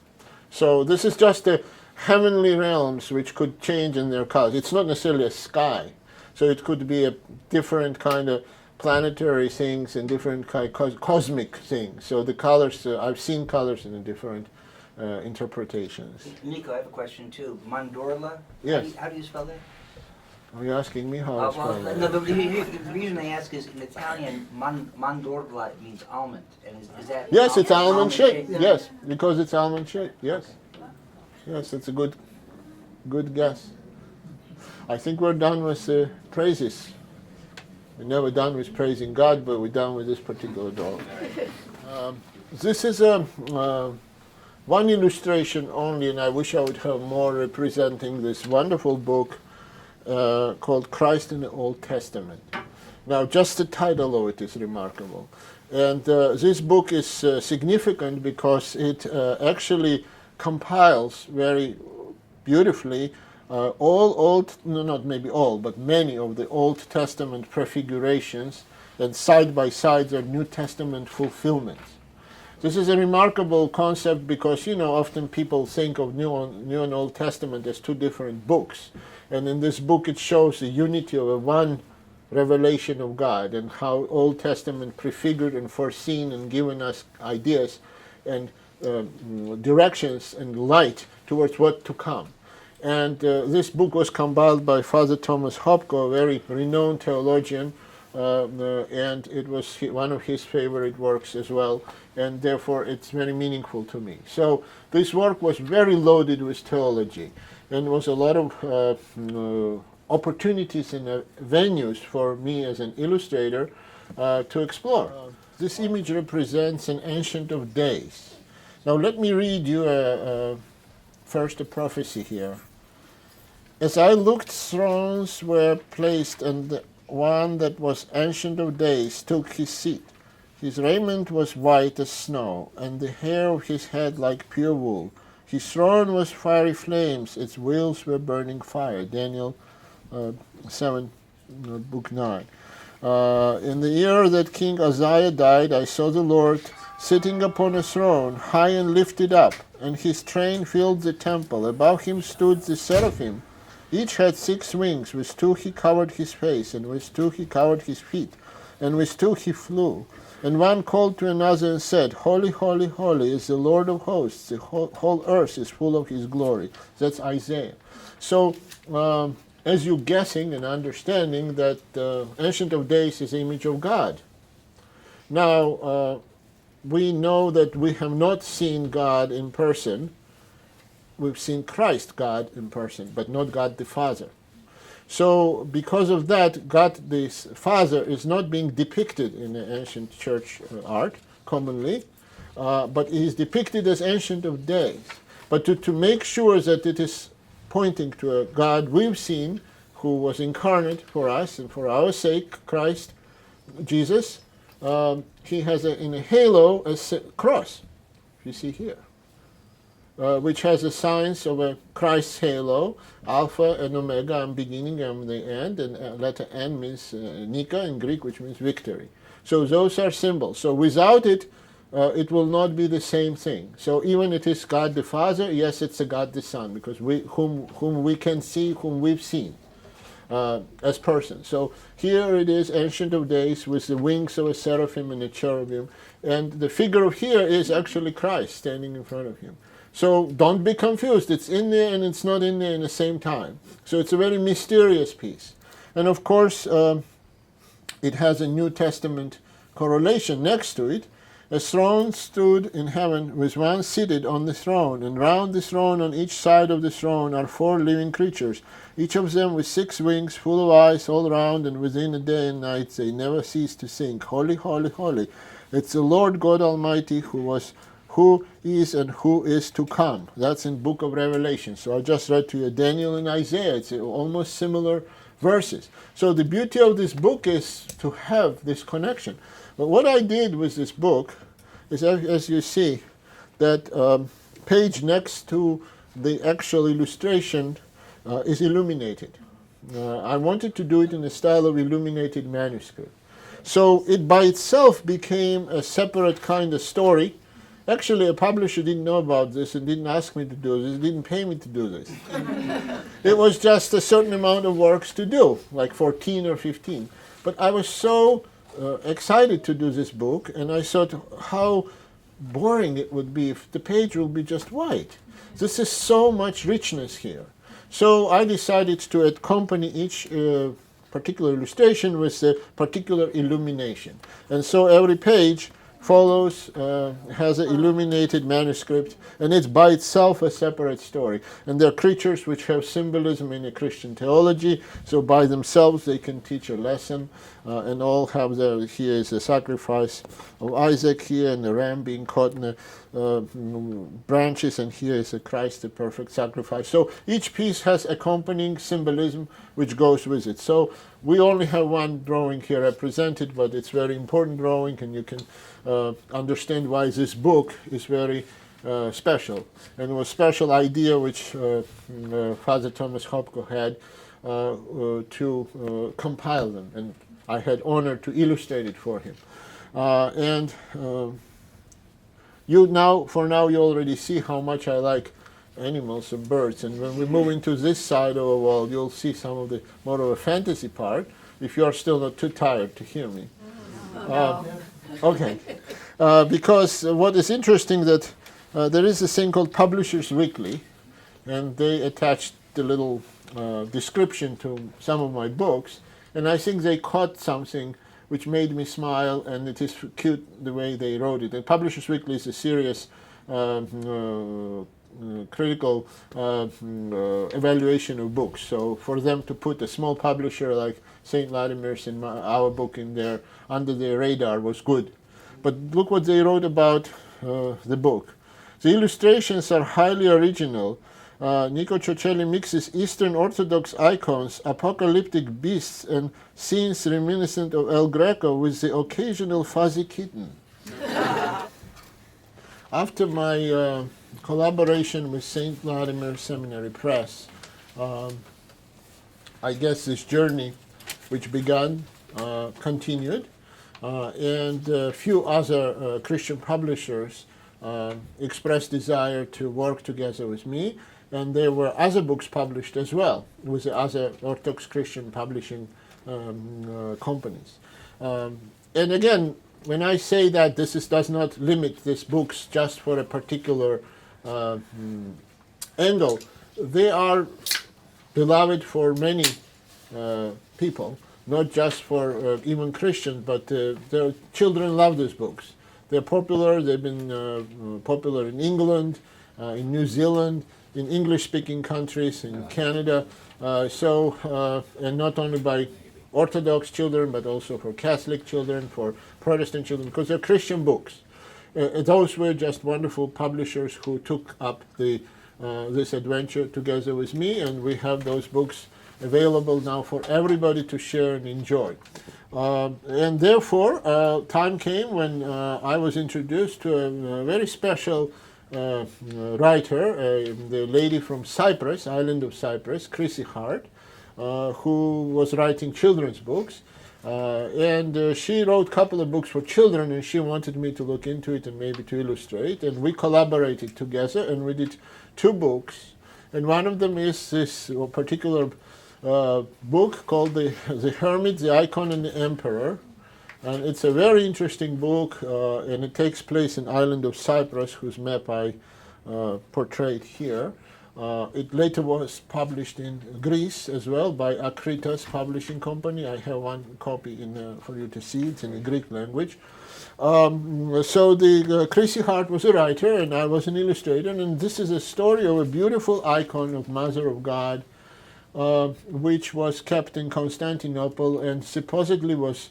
So this is just the heavenly realms which could change in their colors. It's not necessarily a sky. So it could be a different kind of planetary things and different kind of cosmic things. So the colors, I've seen colors in different interpretations. Niko, I have a question too. Mandorla? Yes. How do you spell that? Are you asking me how I spell that? No, the reason I ask is in Italian, mandorla means almond. And is that Yes, it's almond shaped. Yeah. Yes, because it's almond shaped. Yes. Yes, it's a good guess. I think we're done with praises. We're never done with praising God, but we're done with this particular dog. This is one illustration only, and I wish I would have more representing this wonderful book called Christ in the Old Testament. Now, just the title of it is remarkable. And this book is significant because it actually compiles very beautifully not maybe all, but many of the Old Testament prefigurations, and side by side their New Testament fulfillments. This is a remarkable concept because, you know, often people think of New and Old Testament as two different books. And in this book it shows the unity of a one revelation of God, and how Old Testament prefigured and foreseen and given us ideas and directions and light towards what to come. And this book was compiled by Father Thomas Hopko, a very renowned theologian, and it was one of his favorite works as well, and therefore it's very meaningful to me. So this work was very loaded with theology, and was a lot of opportunities and venues for me as an illustrator to explore. This image represents an Ancient of Days. Now let me read you first a prophecy here. As I looked, thrones were placed, and the one that was Ancient of Days took his seat. His raiment was white as snow, and the hair of his head like pure wool. His throne was fiery flames, its wheels were burning fire. Daniel 7, book 9. In the year that King Uzziah died, I saw the Lord sitting upon a throne, high and lifted up, and his train filled the temple. Above him stood the seraphim. Each had 6 wings. With 2 he covered his face, and with 2 he covered his feet, and with 2 he flew. And one called to another and said, Holy, holy, holy is the Lord of hosts. The whole earth is full of his glory. That's Isaiah. So, as you're guessing and understanding that Ancient of Days is the image of God. Now, we know that we have not seen God in person. We've seen Christ, God, in person, but not God the Father. So because of that, God the Father is not being depicted in the ancient church art commonly, but he is depicted as Ancient of Days. But to make sure that it is pointing to a God we've seen, who was incarnate for us and for our sake, Christ, Jesus, he has in a halo a cross, you see here. Which has the signs of a Christ's halo, Alpha and Omega, I'm beginning, I'm the end, and letter N means Nika in Greek, which means victory. So those are symbols. So without it, it will not be the same thing. So even it is God the Father, yes, it's a God the Son, because whom we can see, whom we've seen as persons. So here it is, Ancient of Days, with the wings of a seraphim and a cherubim, and the figure of here is actually Christ standing in front of him. So don't be confused. It's in there and it's not in there in the same time. So it's a very mysterious piece. And of course, it has a New Testament correlation next to it. A throne stood in heaven with one seated on the throne, and round the throne on each side of the throne are 4 living creatures, each of them with 6 wings, full of eyes all round, and within a day and night they never cease to sing, Holy, holy, holy. It's the Lord God Almighty who was, who is, and who is to come. That's in Book of Revelation. So I just read to you Daniel and Isaiah. It's almost similar verses. So the beauty of this book is to have this connection. But what I did with this book is, as you see, that page next to the actual illustration is illuminated. I wanted to do it in the style of illuminated manuscript. So it by itself became a separate kind of story. Actually, a publisher didn't know about this and didn't ask me to do this, didn't pay me to do this. It was just a certain amount of works to do, like 14 or 15. But I was so excited to do this book, and I thought how boring it would be if the page will be just white. This is so much richness here. So I decided to accompany each particular illustration with a particular illumination. And so every page follows, has an illuminated manuscript, and it's by itself a separate story. And they're creatures which have symbolism in a Christian theology, so by themselves they can teach a lesson, and all have the, here is the sacrifice of Isaac here, and the ram being caught in the branches, and here is a Christ, the perfect sacrifice. So each piece has accompanying symbolism which goes with it. So we only have one drawing here represented, but it's very important drawing, and you can understand why this book is very special. And it was a special idea which Father Thomas Hopko had to compile them, and I had honor to illustrate it for him. You now, for now, you already see how much I like animals and birds. And when we move into this side of the wall, you'll see some of the more of a fantasy part, if you are still not too tired to hear me. Okay. Because what is interesting that there is this thing called Publishers Weekly, and they attached the little description to some of my books, and I think they caught something which made me smile, and it is cute the way they wrote it. And Publishers Weekly is a serious critical evaluation of books. So for them to put a small publisher like St. Vladimir's and our book in there under their radar was good. But look what they wrote about the book. The illustrations are highly original. Niko Chocheli mixes Eastern Orthodox icons, apocalyptic beasts, and scenes reminiscent of El Greco with the occasional fuzzy kitten. After my collaboration with St. Vladimir Seminary Press, I guess this journey which began continued, and a few other Christian publishers expressed desire to work together with me, and there were other books published as well with the other Orthodox Christian publishing companies. And again, when I say that this does not limit these books just for a particular angle, they are beloved for many people, not just for even Christians, but their children love these books. They're popular. They've been popular in England, in New Zealand, in English-speaking countries, in Canada. And not only by Orthodox children, but also for Catholic children, for Protestant children, because they're Christian books. Those were just wonderful publishers who took up this adventure together with me, and we have those books available now for everybody to share and enjoy. And therefore, time came when I was introduced to a very special writer, the lady from Cyprus, island of Cyprus, Chrissy Hart, who was writing children's books. And she wrote a couple of books for children, and she wanted me to look into it and maybe to illustrate. And we collaborated together, and we did 2 books. And one of them is this particular book called the Hermit, the Icon, and the Emperor. And it's a very interesting book, and it takes place in island of Cyprus, whose map I portrayed here. It later was published in Greece as well by Akritas Publishing Company. I have one copy for you to see. It's in the Greek language. So the Chrissy Hart was a writer and I was an illustrator, and this is a story of a beautiful icon of Mother of God, which was kept in Constantinople and supposedly was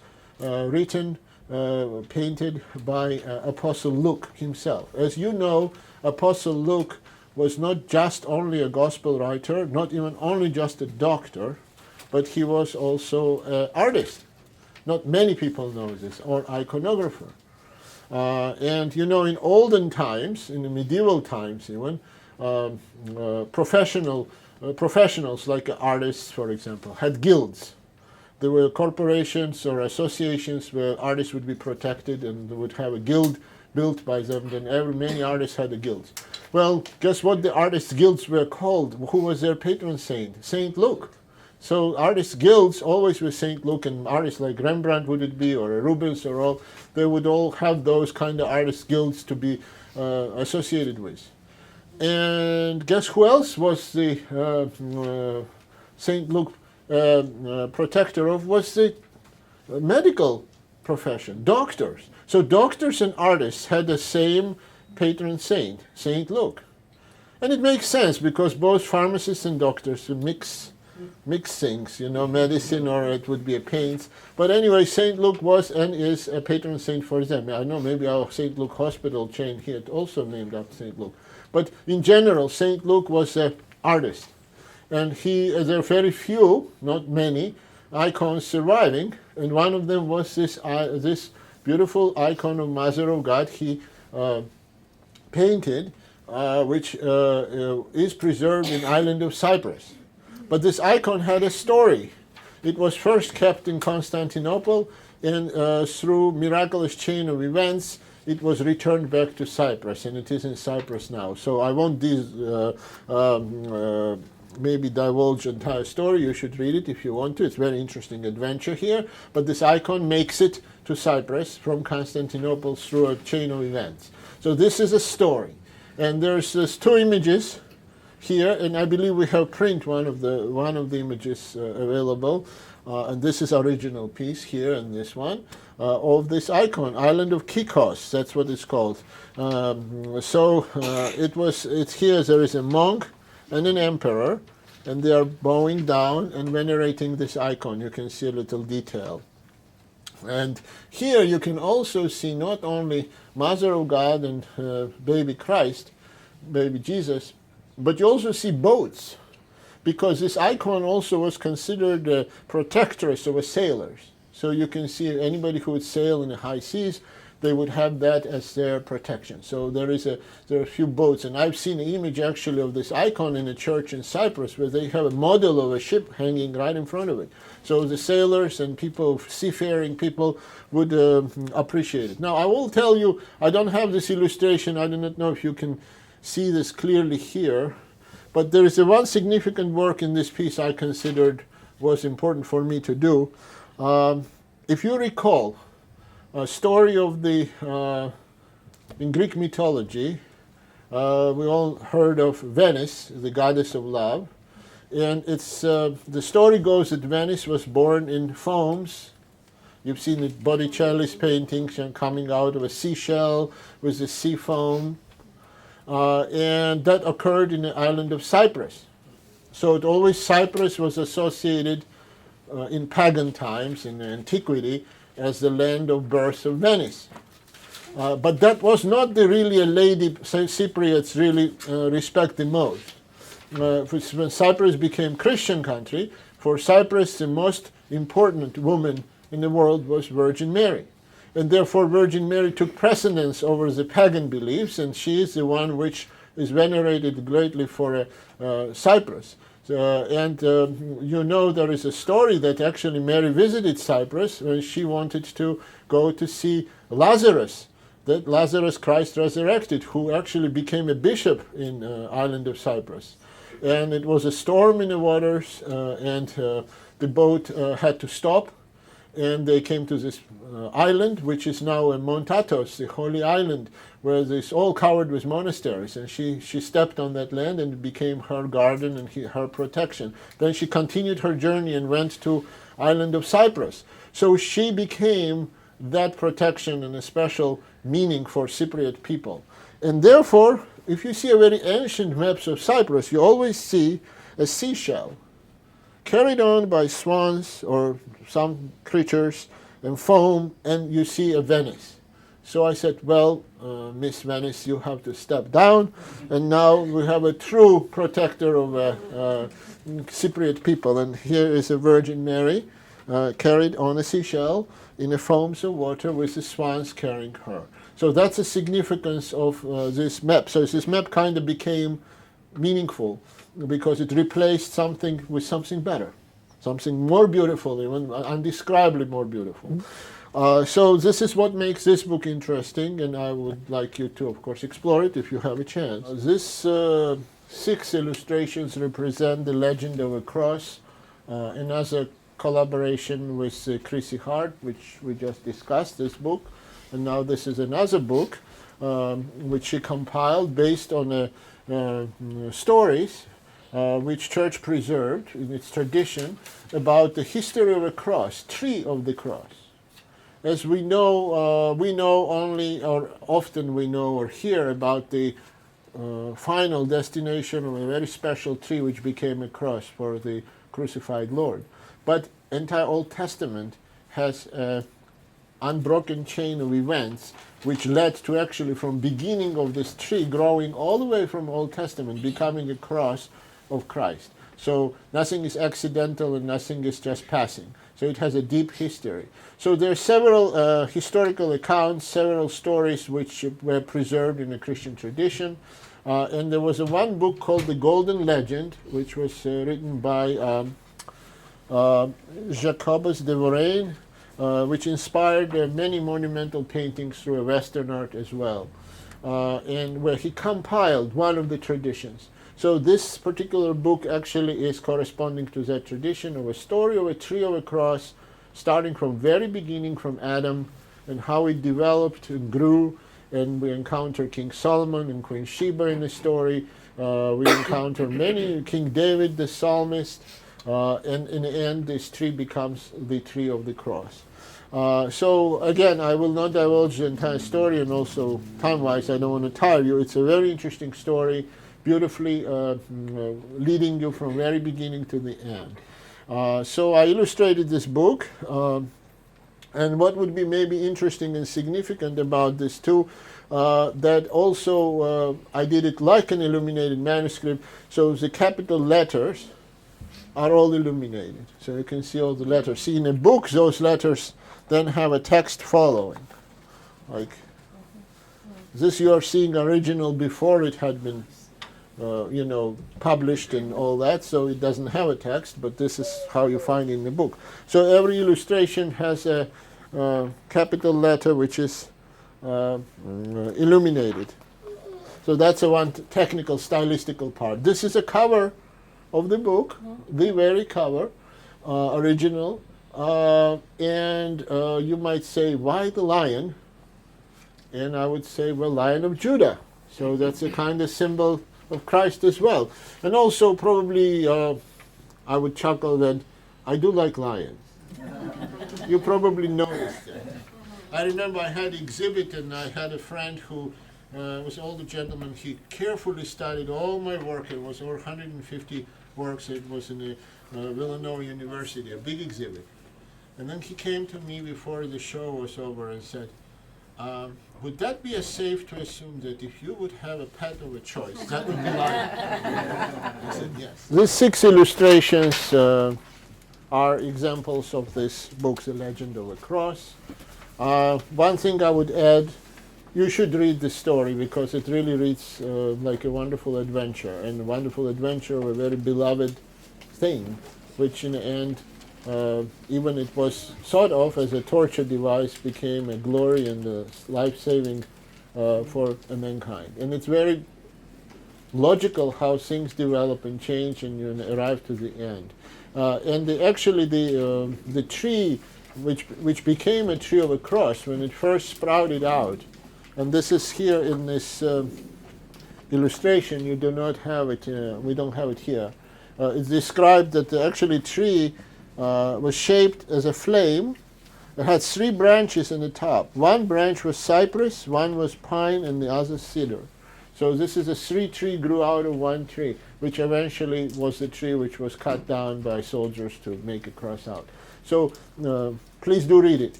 painted by Apostle Luke himself. As you know, Apostle Luke was not just only a gospel writer, not even only just a doctor, but he was also an artist. Not many people know this, or iconographer. And you know, in olden times, in the medieval times even, professionals like artists, for example, had guilds. There were corporations or associations where artists would be protected and they would have a guild built by them. Then many artists had a guild. Well, guess what the artists' guilds were called? Who was their patron saint? Saint Luke. So artists' guilds always were Saint Luke, and artists like Rembrandt would it be, or Rubens, or all, they would all have those kind of artists' guilds to be associated with. And guess who else was the Saint Luke protector of? Was the medical profession, doctors. So doctors and artists had the same patron saint, Saint Luke. And it makes sense because both pharmacists and doctors mix things, you know, medicine, or it would be a paints. But anyway, Saint Luke was and is a patron saint for them. I know maybe our Saint Luke hospital chain here also named after Saint Luke. But in general, Saint Luke was an artist. And there are very few, not many, icons surviving. And one of them was this beautiful icon of Mother of God he painted, which is preserved in the island of Cyprus. But this icon had a story. It was first kept in Constantinople, and through miraculous chain of events, it was returned back to Cyprus, and it is in Cyprus now. So I won't maybe divulge the entire story. You should read it if you want to. It's a very interesting adventure here. But this icon makes it to Cyprus from Constantinople through a chain of events. So this is a story. And there's two images here, and I believe we have print one of the images available. And this is original piece here, and this one of this icon, Island of Kikos. That's what it's called. It's here. There is a monk and an emperor, and they are bowing down and venerating this icon. You can see a little detail. And here you can also see not only Mother of God and baby Christ, baby Jesus, but you also see boats, because this icon also was considered a protectress of sailors. So you can see anybody who would sail in the high seas, they would have that as their protection. So there are a few boats, and I've seen an image actually of this icon in a church in Cyprus where they have a model of a ship hanging right in front of it. So the sailors and people, seafaring people, would appreciate it. Now I will tell you, I don't have this illustration. I do not know if you can see this clearly here, but there is one significant work in this piece I considered was important for me to do. If you recall, a story of in Greek mythology, we all heard of Venice, the goddess of love, and the story goes that Venice was born in foams. You've seen it, Botticelli's paintings coming out of a seashell with the sea foam, and that occurred in the island of Cyprus. So Cyprus was associated in pagan times, in antiquity, as the land of birth of Venice. But that was not really a lady Cypriots really respect the most. When Cyprus became Christian country, for Cyprus the most important woman in the world was Virgin Mary. And therefore Virgin Mary took precedence over the pagan beliefs, and she is the one which is venerated greatly for Cyprus. You know, there is a story that actually Mary visited Cyprus when she wanted to go to see Lazarus, that Lazarus Christ resurrected, who actually became a bishop in island of Cyprus. And it was a storm in the waters, and the boat had to stop. and they came to this island, which is now Mount Athos, the holy island, where it's all covered with monasteries. And she stepped on that land, and it became her garden and her protection. Then she continued her journey and went to island of Cyprus. So she became that protection and a special meaning for Cypriot people. And therefore, if you see a very ancient maps of Cyprus, you always see a seashell carried on by swans or some creatures and foam, and you see a Venice. So I said, well, Miss Venice, you have to step down, and now we have a true protector of Cypriot people. And here is a Virgin Mary carried on a seashell in the foams of water with the swans carrying her. So that's the significance of this map. So this map kind of became meaningful because it replaced something with something better, something more beautiful, even undescribably more beautiful. So this is what makes this book interesting, and I would like you to, of course, explore it if you have a chance. This 6 illustrations represent the legend of a cross, another collaboration with Chrissy Hart, which we just discussed, this book. And now this is another book which she compiled based on stories which Church preserved in its tradition about the history of a cross, tree of the cross. As we know only, or often we know or hear about the final destination of a very special tree which became a cross for the crucified Lord. But entire Old Testament has an unbroken chain of events which led to actually from beginning of this tree growing all the way from Old Testament becoming a cross of Christ. So nothing is accidental and nothing is just passing. So it has a deep history. So there are several historical accounts, several stories which were preserved in the Christian tradition. And there was one book called The Golden Legend, which was written by Jacobus de Voraine, which inspired many monumental paintings through Western art as well, and where he compiled one of the traditions. So this particular book actually is corresponding to that tradition of a story of a tree of a cross, starting from very beginning from Adam and how it developed and grew. And we encounter King Solomon and Queen Sheba in the story. We encounter many, King David, the psalmist, and in the end this tree becomes the tree of the cross. So again, I will not divulge the entire story, and also time-wise I don't want to tire you. It's a very interesting story, beautifully leading you from very beginning to the end. So I illustrated this book, and what would be maybe interesting and significant about this too, that also I did it like an illuminated manuscript, so the capital letters are all illuminated. So you can see all the letters. See, in a book, those letters then have a text following. Like this you are seeing original before it had been published and all that, so it doesn't have a text, but this is how you find it in the book. So every illustration has a capital letter which is illuminated. So that's the one technical, stylistical part. This is a cover of the book, the very cover, original. And you might say, why the lion? And I would say, well, Lion of Judah. So that's a kind of symbol of Christ as well. And also probably I would chuckle that I do like lions. You probably noticed that. I remember I had exhibit, and I had a friend who was an older gentleman. He carefully studied all my work. It was over 150 works. It was in the Villanova University, a big exhibit. And then he came to me before the show was over and said, would that be safe to assume that if you would have a pet of a choice, that would be lion? I said, yes. These 6 illustrations are examples of this book, The Legend of a Cross. One thing I would add, you should read the story because it really reads like a wonderful adventure, and a wonderful adventure of a very beloved thing, which in the end, even it was thought of as a torture device, became a glory and a life-saving for mankind. And it's very logical how things develop and change and you arrive to the end. And actually the tree which became a tree of a cross when it first sprouted out. And this is here in this illustration. You do not have it. We don't have it here. It's described that the actually tree was shaped as a flame. It had 3 branches in the top. One branch was cypress, one was pine, and the other cedar. So this is a 3 tree grew out of one tree, which eventually was the tree which was cut down by soldiers to make a cross out. So please do read it.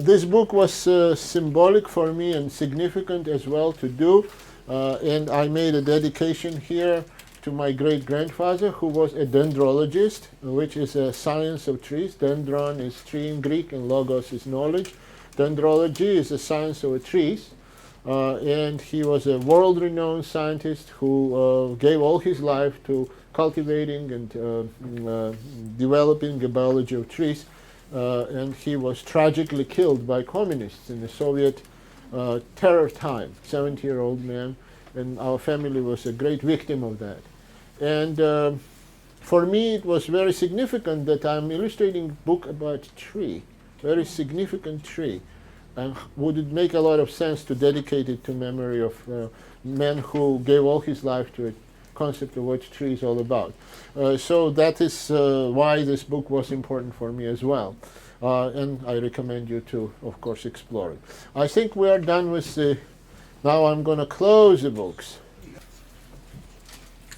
This book was symbolic for me and significant as well to do. And I made a dedication here to my great-grandfather, who was a dendrologist, which is a science of trees. Dendron is tree in Greek, and logos is knowledge. Dendrology is the science of trees. And he was a world-renowned scientist who gave all his life to cultivating and developing the biology of trees. And he was tragically killed by communists in the Soviet terror time, 70-year-old man, and our family was a great victim of that. And for me it was very significant that I'm illustrating a book about tree, very significant tree. And would it make a lot of sense to dedicate it to memory of man who gave all his life to a concept of what tree is all about. So that is why this book was important for me as well. And I recommend you to, of course, explore it. I think we are done with the... Now I'm going to close the books.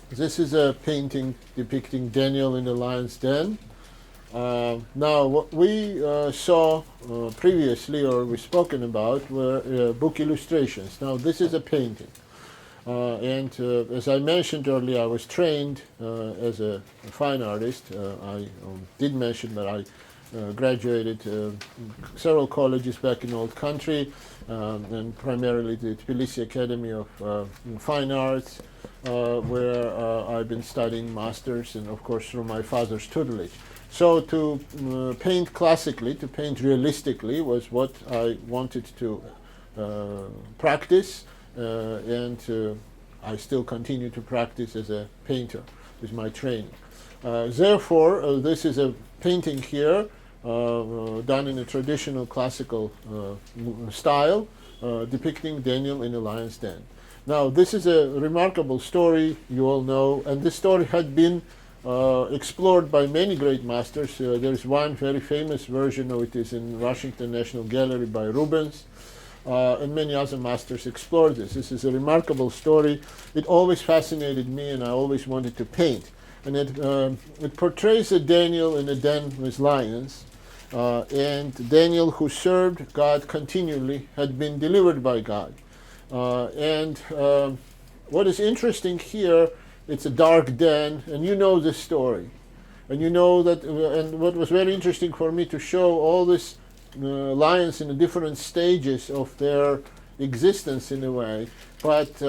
This is a painting depicting Daniel in the lion's den. Now, what we saw previously, or we've spoken about, were book illustrations. Now, this is a painting. And as I mentioned earlier, I was trained as a fine artist. I did mention that I graduated several colleges back in Old Country, and primarily the Tbilisi Academy of Fine Arts, where I've been studying masters, and of course through my father's tutelage. So to paint classically, to paint realistically, was what I wanted to practice, and I still continue to practice as a painter with my training. Therefore, this is a painting here done in a traditional classical style, depicting Daniel in a lion's den. Now, this is a remarkable story, you all know, and this story had been explored by many great masters. There's one very famous version of it is in Washington National Gallery by Rubens, and many other masters explored this. This is a remarkable story. It always fascinated me, and I always wanted to paint. And it portrays a Daniel in a den with lions, and Daniel, who served God continually, had been delivered by God. And what is interesting here, it's a dark den, and you know this story. And you know that, and what was very interesting for me to show all these lions in the different stages of their existence in a way, but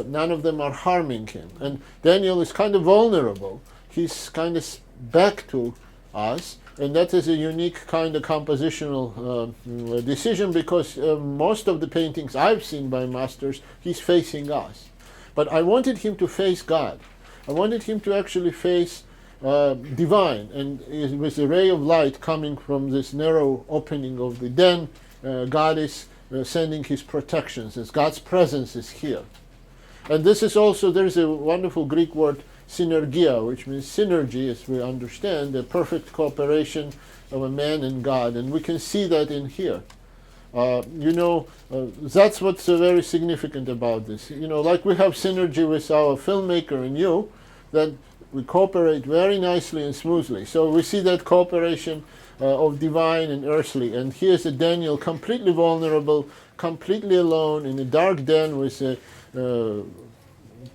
none of them are harming him. And Daniel is kind of vulnerable. He's kind of back to us, and that is a unique kind of compositional decision, because most of the paintings I've seen by masters, he's facing us. But I wanted him to face God. I wanted him to actually face divine, and with a ray of light coming from this narrow opening of the den, God is sending his protections, as God's presence is here. And this is also, there's a wonderful Greek word, synergia, which means synergy, as we understand, the perfect cooperation of a man and God. And we can see that in here. That's what's very significant about this. Like we have synergy with our filmmaker and you, that we cooperate very nicely and smoothly. So we see that cooperation of divine and earthly. And here's a Daniel completely vulnerable, completely alone in a dark den with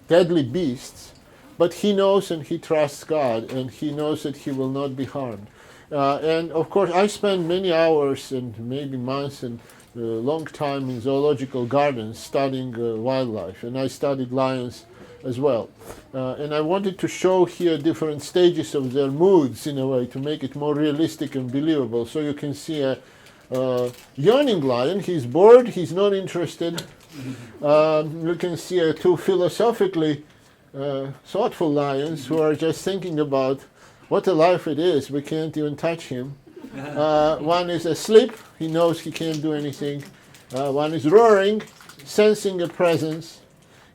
deadly beasts. But he knows and he trusts God, and he knows that he will not be harmed. And of course, I spent many hours and maybe months and a long time in zoological gardens studying wildlife, and I studied lions as well. And I wanted to show here different stages of their moods in a way to make it more realistic and believable. So you can see a yawning lion. He's bored, he's not interested. You can see two philosophically thoughtful lions who are just thinking about what a life it is. We can't even touch him. One is asleep, he knows he can't do anything. One is roaring, sensing a presence.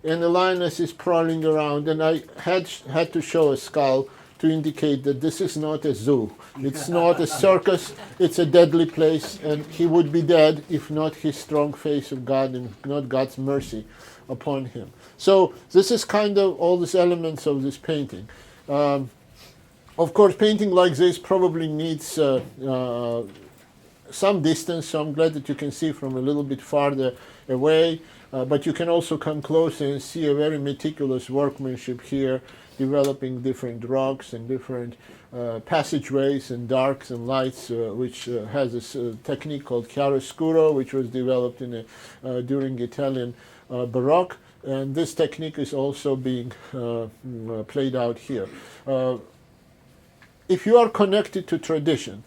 And the lioness is prowling around. And I had to show a skull to indicate that this is not a zoo. It's not a circus. It's a deadly place. And he would be dead if not his strong face of God and not God's mercy upon him. So this is kind of all these elements of this painting. Of course, painting like this probably needs some distance, so I'm glad that you can see from a little bit farther away. But you can also come closer and see a very meticulous workmanship here, developing different rocks and different passageways and darks and lights, which has this technique called chiaroscuro, which was developed during Italian Baroque. And this technique is also being played out here. If you are connected to tradition,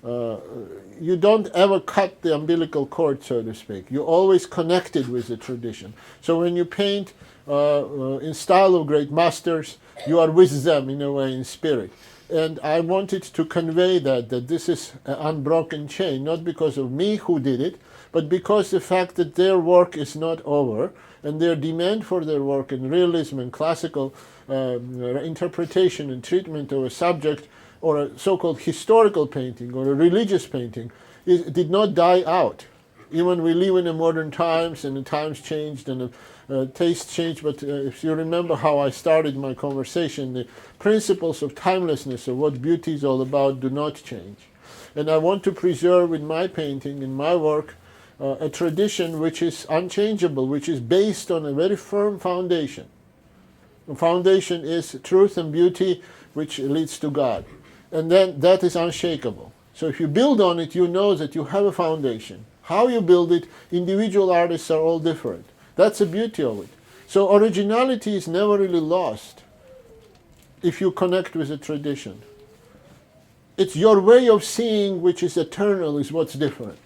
you don't ever cut the umbilical cord, so to speak. You're always connected with the tradition. So when you paint in style of great masters, you are with them in a way, in spirit. And I wanted to convey that this is an unbroken chain, not because of me who did it, but because the fact that their work is not over, and their demand for their work in realism and classical interpretation and treatment of a subject, or a so-called historical painting or a religious painting, did not die out. Even we live in the modern times, and the times changed and the tastes changed, but if you remember how I started my conversation, the principles of timelessness of what beauty is all about do not change. And I want to preserve in my painting, in my work, a tradition which is unchangeable, which is based on a very firm foundation. The foundation is truth and beauty, which leads to God. And then that is unshakable. So if you build on it, you know that you have a foundation. How you build it, individual artists are all different. That's the beauty of it. So originality is never really lost if you connect with a tradition. It's your way of seeing which is eternal is what's different.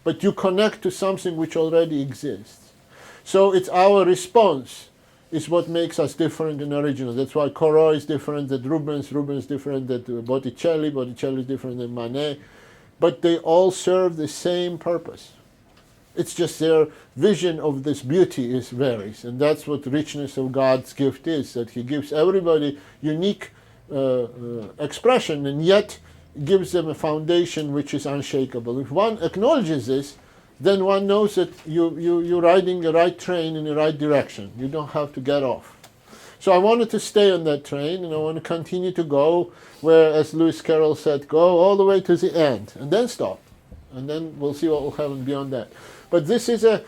But you connect to something which already exists. So it's our response is what makes us different and original. That's why Corot is different than Rubens is different than Botticelli is different than Manet. But they all serve the same purpose. It's just their vision of this beauty varies. And that's what the richness of God's gift is, that he gives everybody unique expression and yet gives them a foundation which is unshakable. If one acknowledges this, then one knows that you're riding the right train in the right direction. You don't have to get off. So I wanted to stay on that train, and I want to continue to go where, as Lewis Carroll said, go all the way to the end, and then stop. And then we'll see what will happen beyond that. But this is a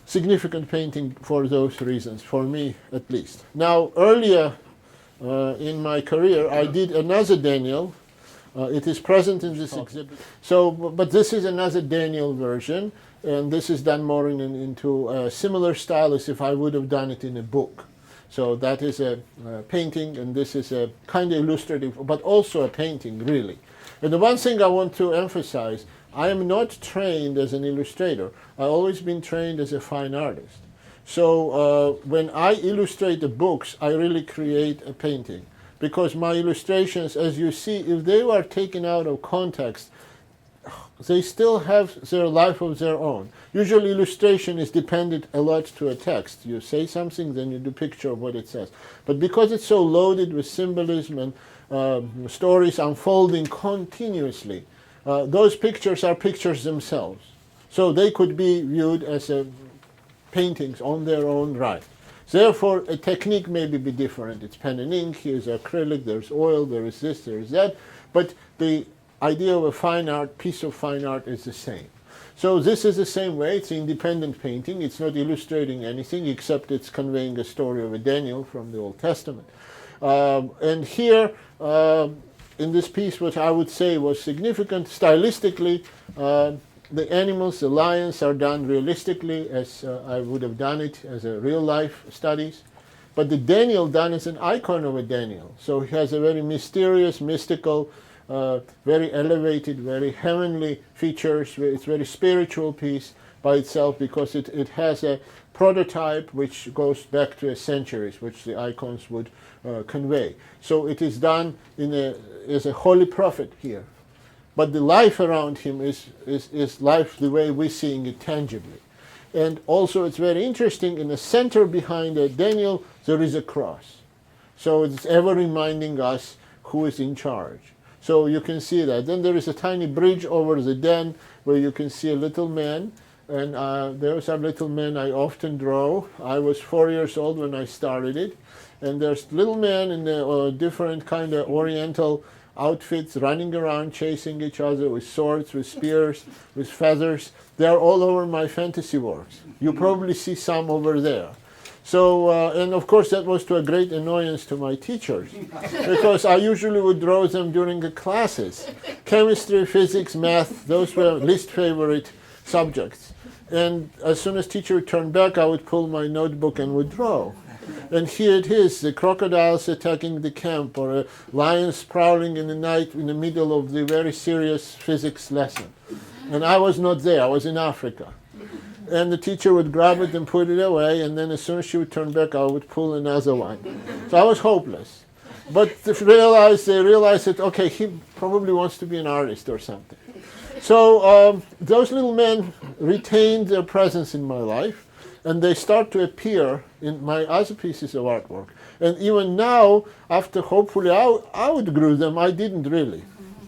significant painting for those reasons, for me at least. Now, earlier in my career, I did another Daniel. It is present in this exhibit. So, but this is another Daniel version, and this is done more into a similar style as if I would have done it in a book. So that is a painting, and this is a kind of illustrative, but also a painting, really. And the one thing I want to emphasize, I am not trained as an illustrator. I've always been trained as a fine artist. So when I illustrate the books, I really create a painting. Because my illustrations, as you see, if they were taken out of context, they still have their life of their own. Usually illustration is dependent a lot to a text. You say something, then you do a picture of what it says. But because it's so loaded with symbolism and stories unfolding continuously, those pictures are pictures themselves. So they could be viewed as paintings on their own right. Therefore, a technique may be different. It's pen and ink, here's acrylic, there's oil, there is this, there is that. But the idea of a fine art, piece of fine art is the same. So this is the same way. It's independent painting. It's not illustrating anything except it's conveying a story of a Daniel from the Old Testament. And here, in this piece, what I would say was significant stylistically, the animals, the lions, are done realistically as I would have done it as a real-life studies. But the Daniel done as an icon of a Daniel. So he has a very mysterious, mystical, very elevated, very heavenly features. It's a very spiritual piece by itself because it has a prototype which goes back to centuries, which the icons would convey. So it is done as a holy prophet here. but the life around him is life the way we're seeing it tangibly. And also it's very interesting, in the center behind Daniel there is a cross. So it's ever reminding us who is in charge. So you can see that. Then there is a tiny bridge over the den where you can see a little man. And those are little men I often draw. I was 4 years old when I started it. And there's little men in the different kind of oriental outfits running around, chasing each other with swords, with spears, with feathers. They're all over my fantasy works. You probably see some over there. So, and of course that was to a great annoyance to my teachers, because I usually would draw them during the classes. Chemistry, physics, math, those were least favorite subjects. And as soon as teacher turned back, I would pull my notebook and would draw. And here it is, the crocodiles attacking the camp, or a lion prowling in the night in the middle of the very serious physics lesson. And I was not there, I was in Africa. And the teacher would grab it and put it away, and then as soon as she would turn back, I would pull another one. So I was hopeless. But they realized that, okay, he probably wants to be an artist or something. So those little men retained their presence in my life, and they start to appear in my other pieces of artwork. And even now, after hopefully I outgrew them, I didn't really.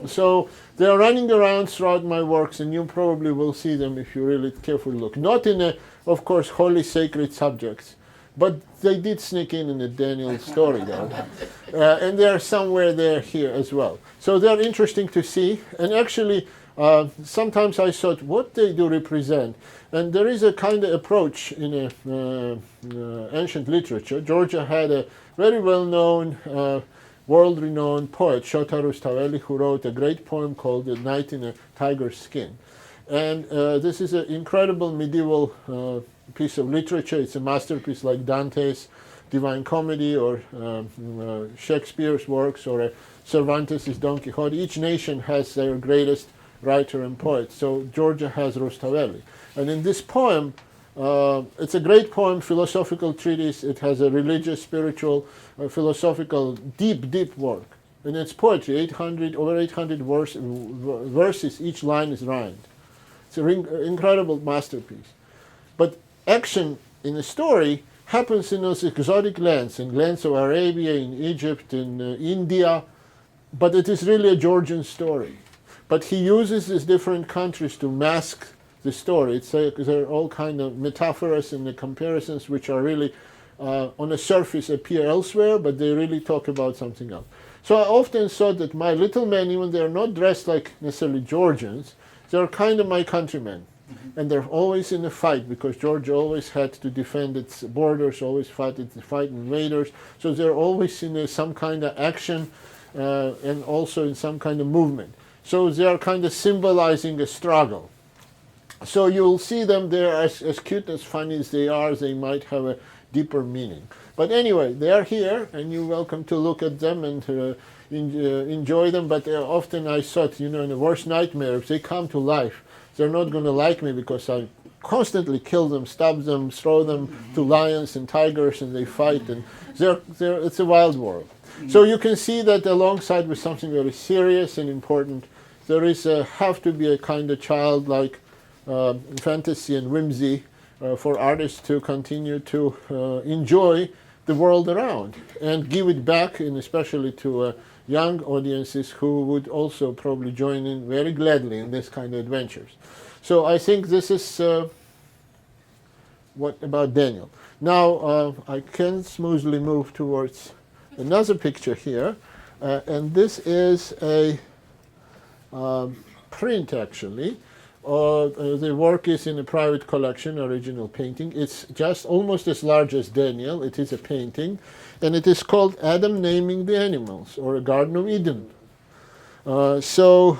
So they are running around throughout my works, and you probably will see them if you really carefully look. Not in of course, holy sacred subjects, but they did sneak in the Daniel story though. And they are somewhere there here as well. So they're interesting to see. And actually, sometimes I thought, what they do represent? And there is a kind of approach in ancient literature. Georgia had a very well-known, world-renowned poet, Shota Rustaveli, who wrote a great poem called The Knight in a Tiger's Skin. And this is an incredible medieval piece of literature. It's a masterpiece like Dante's Divine Comedy, or Shakespeare's works, or Cervantes' Don Quixote. Each nation has their greatest writer and poet. So Georgia has Rustaveli. And in this poem, it's a great poem, philosophical treatise. It has a religious, spiritual, philosophical, deep work. And it's poetry, over 800 verses, each line is rhymed. It's an incredible masterpiece. But action in the story happens in those exotic lands, in lands of Arabia, in Egypt, in India, but it is really a Georgian story. But he uses these different countries to mask the story. There are all kind of metaphors and the comparisons which are really on the surface appear elsewhere, but they really talk about something else. So I often thought that my little men, even they're not dressed like necessarily Georgians, they're kind of my countrymen. And they're always in a fight, because Georgia always had to defend its borders, always fight invaders. So they're always in some kind of action and also in some kind of movement. So they are kind of symbolizing a struggle. So you'll see them there, as cute, as funny as they are, they might have a deeper meaning. But anyway, they are here, and you're welcome to look at them and enjoy them. But often I thought, in the worst nightmare, if they come to life, they're not going to like me, because I constantly kill them, stab them, throw them to lions and tigers, and they fight, and it's a wild world. So you can see that alongside with something very serious and important, there is have to be a kind of childlike fantasy and whimsy for artists to continue to enjoy the world around and give it back, and especially to young audiences who would also probably join in very gladly in this kind of adventures. So I think this is what about Daniel. Now I can smoothly move towards another picture here, and this is a print actually. The work is in a private collection, original painting. It's just almost as large as Daniel. It is a painting, and it is called Adam Naming the Animals, or a Garden of Eden. So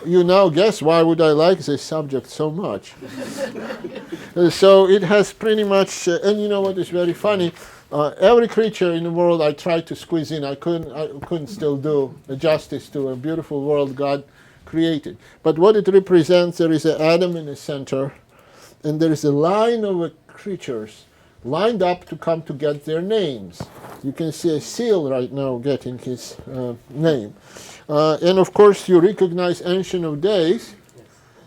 you now guess why would I like this subject so much. So it has pretty much, and you know what is very funny, every creature in the world I tried to squeeze in. I couldn't still do justice to a beautiful world God created. But what it represents, there is an Adam in the center, and there is a line of creatures lined up to come to get their names. You can see a seal right now getting his name. And of course, you recognize Ancient of Days,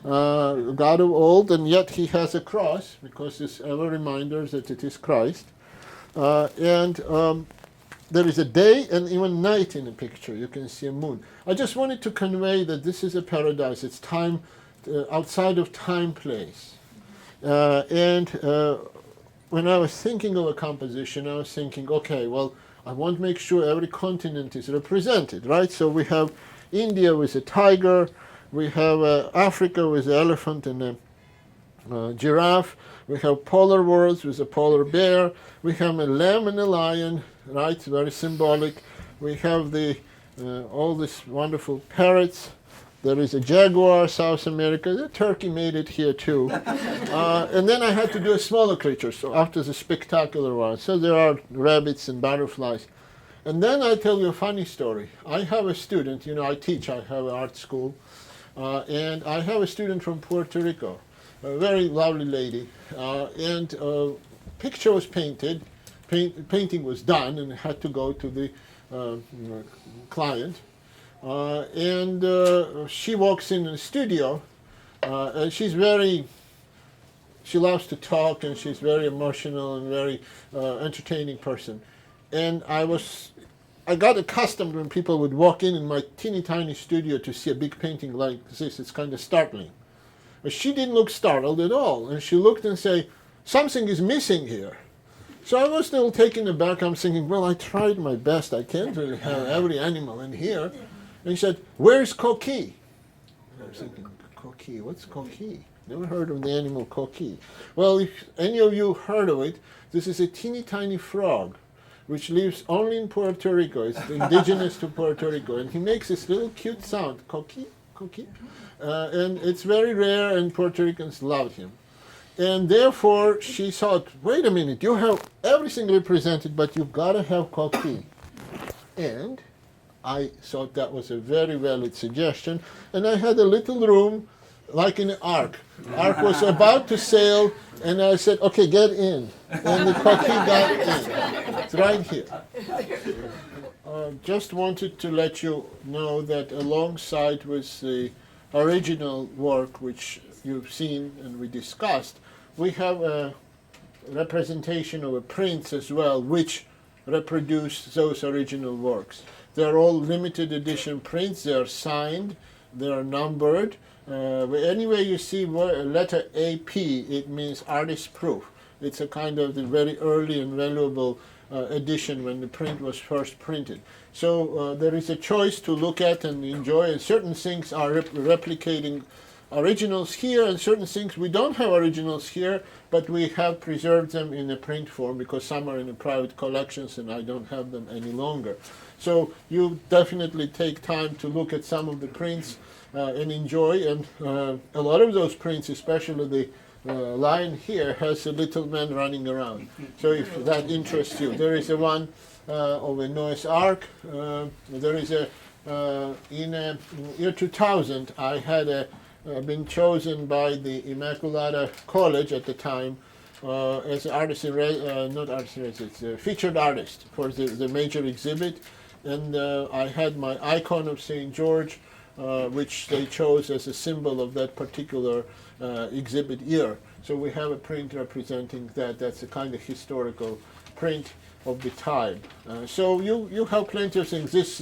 God of old, and yet he has a cross because it's ever reminders that it is Christ. And there is a day and even night in the picture. You can see a moon. I just wanted to convey that this is a paradise. It's time outside of time, place. And when I was thinking of a composition, I was thinking, okay, well, I want to make sure every continent is represented, right? So we have India with a tiger, we have Africa with an elephant and a giraffe, we have polar worlds with a polar bear, we have a lamb and a lion, right? Very symbolic. We have the all these wonderful parrots. There is a jaguar, South America. The turkey made it here too. And then I had to do a smaller creature, so after the spectacular one. So there are rabbits and butterflies. And then I tell you a funny story. I have a student, you know, I teach, I have an art school, and I have a student from Puerto Rico, a very lovely lady, and picture was painted, painting was done, and had to go to the client. And she walks in the studio, and she loves to talk, and she's very emotional and very entertaining person. And I got accustomed when people would walk in my teeny tiny studio to see a big painting like this. It's kind of startling. But she didn't look startled at all, and she looked and said, "Something is missing here." So I was still taken aback. I'm thinking, well, I tried my best. I can't really have every animal in here. And he said, "Where's Coqui?" I was thinking, Coqui, what's Coqui? Never heard of the animal Coqui. Well, if any of you heard of it, this is a teeny tiny frog which lives only in Puerto Rico. It's indigenous to Puerto Rico. And he makes this little cute sound, Coqui, Coqui. And it's very rare, and Puerto Ricans love him. And therefore, she thought, wait a minute, you have everything represented, but you've got to have Coqui. And I thought that was a very valid suggestion, and I had a little room like in an ark. Ark was about to sail, and I said, okay, get in. And the Coqui got in. It's right here. Just wanted to let you know that alongside with the original work, which you've seen and we discussed, we have a representation of a prints as well, which reproduce those original works. They're all limited edition prints. They are signed. They are numbered. Anyway, you see letter AP, it means artist proof. It's a kind of the very early and valuable edition when the print was first printed. So there is a choice to look at and enjoy, and certain things are replicating originals here, and certain things we don't have originals here, but we have preserved them in a print form because some are in the private collections and I don't have them any longer. So you definitely take time to look at some of the prints and enjoy, and a lot of those prints, especially the lion here, has a little man running around. So if that interests you, there is a one of a Noah's Ark. There is a in year 2000, I had been chosen by the Immaculata College at the time as an artist not artist in residence, it's a featured artist for the major exhibit, and I had my icon of St. George, which they chose as a symbol of that particular exhibit year. So we have a print representing that. That's a kind of historical print of the time. So you have plenty of things. This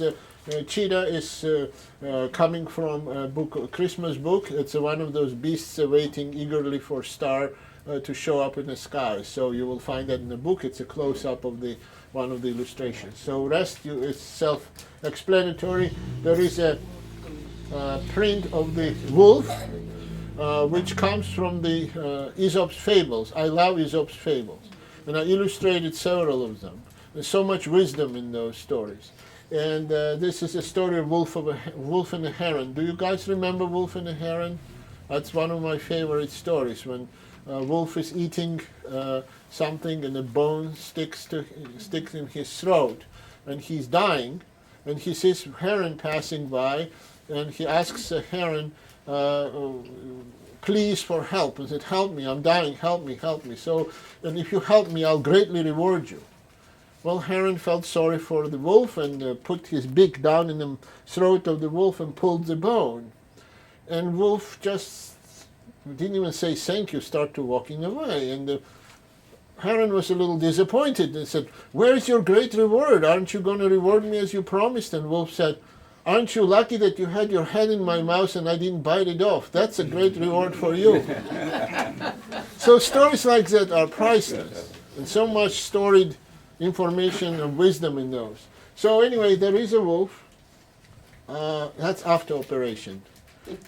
cheetah is coming from a book, a Christmas book. It's one of those beasts waiting eagerly for a star to show up in the sky. So you will find that in the book. It's a close-up of one of the illustrations. So rest is self-explanatory. There is a print of the wolf, which comes from the Aesop's fables. I love Aesop's fables, and I illustrated several of them. There's so much wisdom in those stories. And this is a story of Wolf and a Heron. Do you guys remember Wolf and a Heron? That's one of my favorite stories, when Wolf is eating something and a bone sticks in his throat, and he's dying, and he sees Heron passing by, and he asks the Heron, please for help, and said, help me, I'm dying, help me, help me. So, and if you help me, I'll greatly reward you. Well, Heron felt sorry for the wolf and put his beak down in the throat of the wolf and pulled the bone. And wolf just didn't even say thank you, started walking away. And the Heron was a little disappointed and said, "Where is your great reward? Aren't you going to reward me as you promised?" And wolf said, "Aren't you lucky that you had your head in my mouth and I didn't bite it off? That's a great reward for you." So stories like that are priceless. And so much storied information and wisdom in those. So anyway, there is a wolf. That's after operation.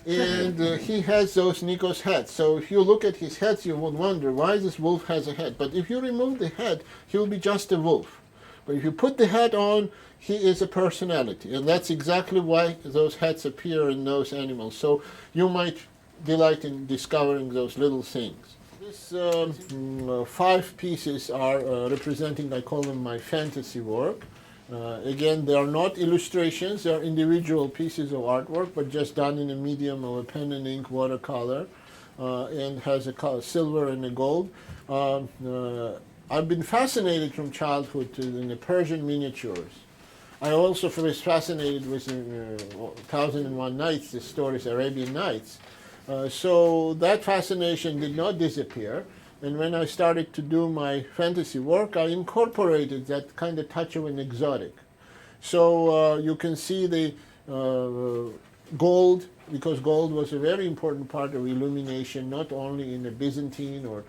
And he has those Niko's heads. So if you look at his heads, you would wonder why this wolf has a head. But if you remove the head, he'll be just a wolf. But if you put the head on, he is a personality. And that's exactly why those heads appear in those animals. So you might delight in discovering those little things. These 5 pieces are representing, I call them my fantasy work. Again, they are not illustrations, they are individual pieces of artwork, but just done in a medium of a pen and ink watercolor, and has a color, silver and a gold. I've been fascinated from childhood in the Persian miniatures. I also was fascinated with 1001 Nights, the stories, Arabian Nights. So that fascination did not disappear. And when I started to do my fantasy work, I incorporated that kind of touch of an exotic. So you can see the gold, because gold was a very important part of illumination, not only in the Byzantine or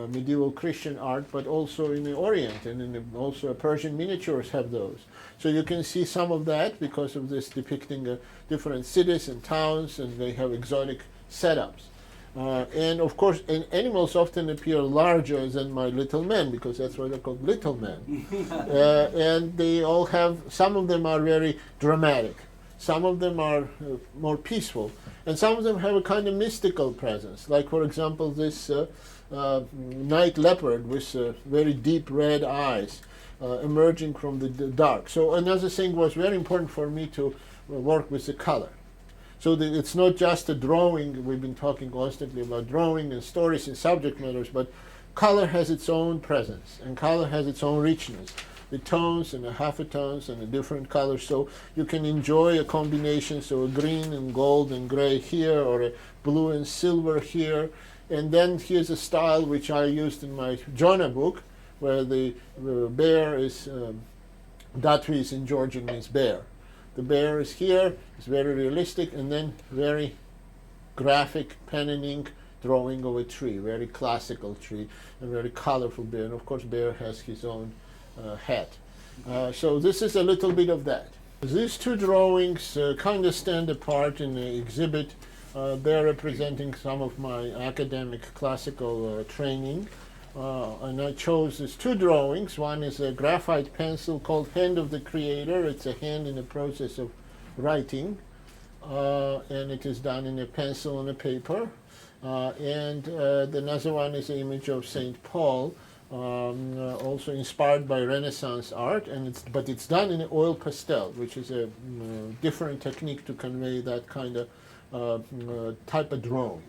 medieval Christian art, but also in the Orient, and also Persian miniatures have those. So you can see some of that because of this depicting different cities and towns, and they have exotic setups. And of course, animals often appear larger than my little men, because that's why they're called little men. And they all have, some of them are very dramatic, some of them are more peaceful, and some of them have a kind of mystical presence. Like, for example, this night leopard with very deep red eyes emerging from the dark. So another thing was very important for me to work with the color. So it's not just a drawing. We've been talking constantly about drawing and stories and subject matters, but color has its own presence, and color has its own richness. The tones and the half tones and the different colors, so you can enjoy a combination, so a green and gold and gray here, or a blue and silver here. And then here's a style which I used in my Jonah book, where the bear is, Datris in Georgian means bear. The bear is here, it's very realistic, and then very graphic pen and ink drawing of a tree, very classical tree, and very colorful bear. And of course, bear has his own hat. So this is a little bit of that. These 2 drawings kind of stand apart in the exhibit. They're representing some of my academic classical training. And I chose these 2 drawings. One is a graphite pencil called Hand of the Creator. It's a hand in the process of writing, and it is done in a pencil and a paper. And the another one is an image of St. Paul, also inspired by Renaissance art, and but it's done in an oil pastel, which is a different technique to convey that kind of type of drawing.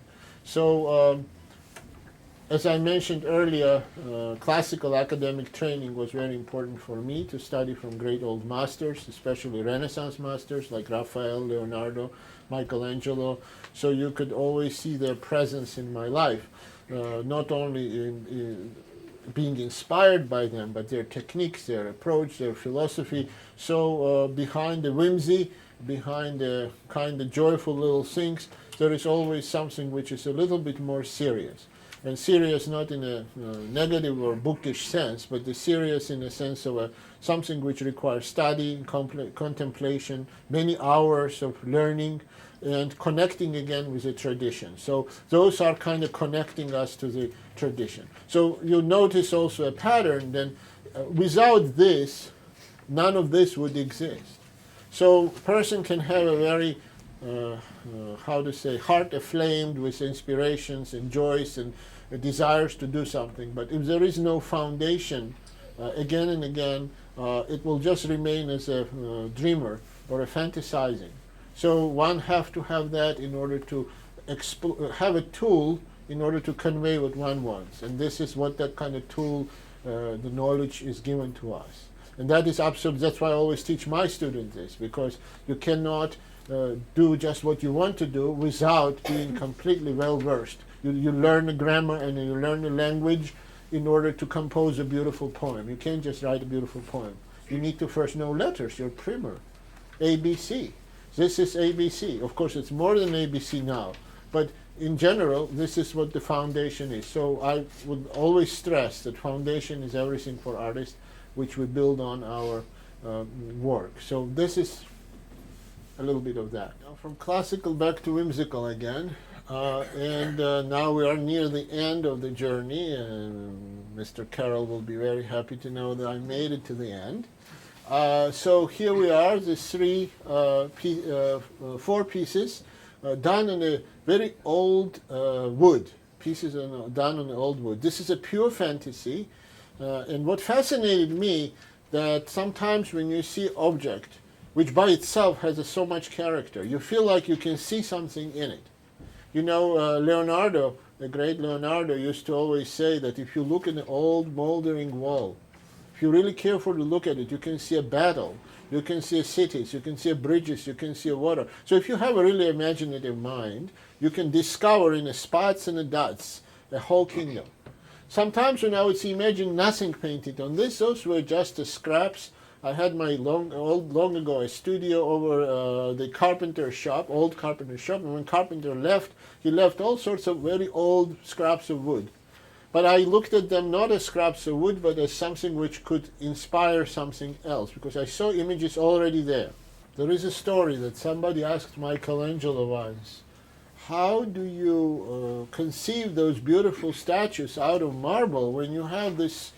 So as I mentioned earlier, classical academic training was very important for me, to study from great old masters, especially Renaissance masters like Raphael, Leonardo, Michelangelo. So you could always see their presence in my life, not only in being inspired by them, but their techniques, their approach, their philosophy. So behind the whimsy, behind the kind of joyful little things, there is always something which is a little bit more serious. And serious not in a negative or bookish sense, but the serious in the sense of something which requires study, contemplation, many hours of learning, and connecting again with the tradition. So those are kind of connecting us to the tradition. So you'll notice also a pattern, then without this, none of this would exist. So a person can have a very, heart aflamed with inspirations and joys and desires to do something. But if there is no foundation, again and again, it will just remain as a dreamer or a fantasizing. So one have to have that in order to have a tool in order to convey what one wants. And this is what that kind of tool, the knowledge is given to us. And that is absolute. That's why I always teach my students this, because you cannot do just what you want to do without being completely well versed. You learn the grammar and you learn the language in order to compose a beautiful poem. You can't just write a beautiful poem. You need to first know letters, your primer, ABC. This is ABC. Of course, it's more than ABC now, but in general, this is what the foundation is. So I would always stress that foundation is everything for artists, which we build on our work. So this is a little bit of that. Now from classical back to whimsical again. Now we are near the end of the journey. Mr. Carroll will be very happy to know that I made it to the end. So here we are, the four pieces done on a very old wood. Pieces done on old wood. This is a pure fantasy. And what fascinated me, that sometimes when you see object, which by itself has so much character, you feel like you can see something in it. You know, Leonardo, the great Leonardo, used to always say that if you look at an old moldering wall, if you're really careful to look at it, you can see a battle, you can see cities, you can see bridges, you can see water. So if you have a really imaginative mind, you can discover in the spots and the dots a whole kingdom. Sometimes when I would see, imagine nothing painted on this, those were just the scraps. I had my long ago a studio over the carpenter shop, old carpenter shop, and when carpenter left, he left all sorts of very old scraps of wood. But I looked at them not as scraps of wood, but as something which could inspire something else, because I saw images already there. There is a story that somebody asked Michelangelo once, how do you conceive those beautiful statues out of marble when you have this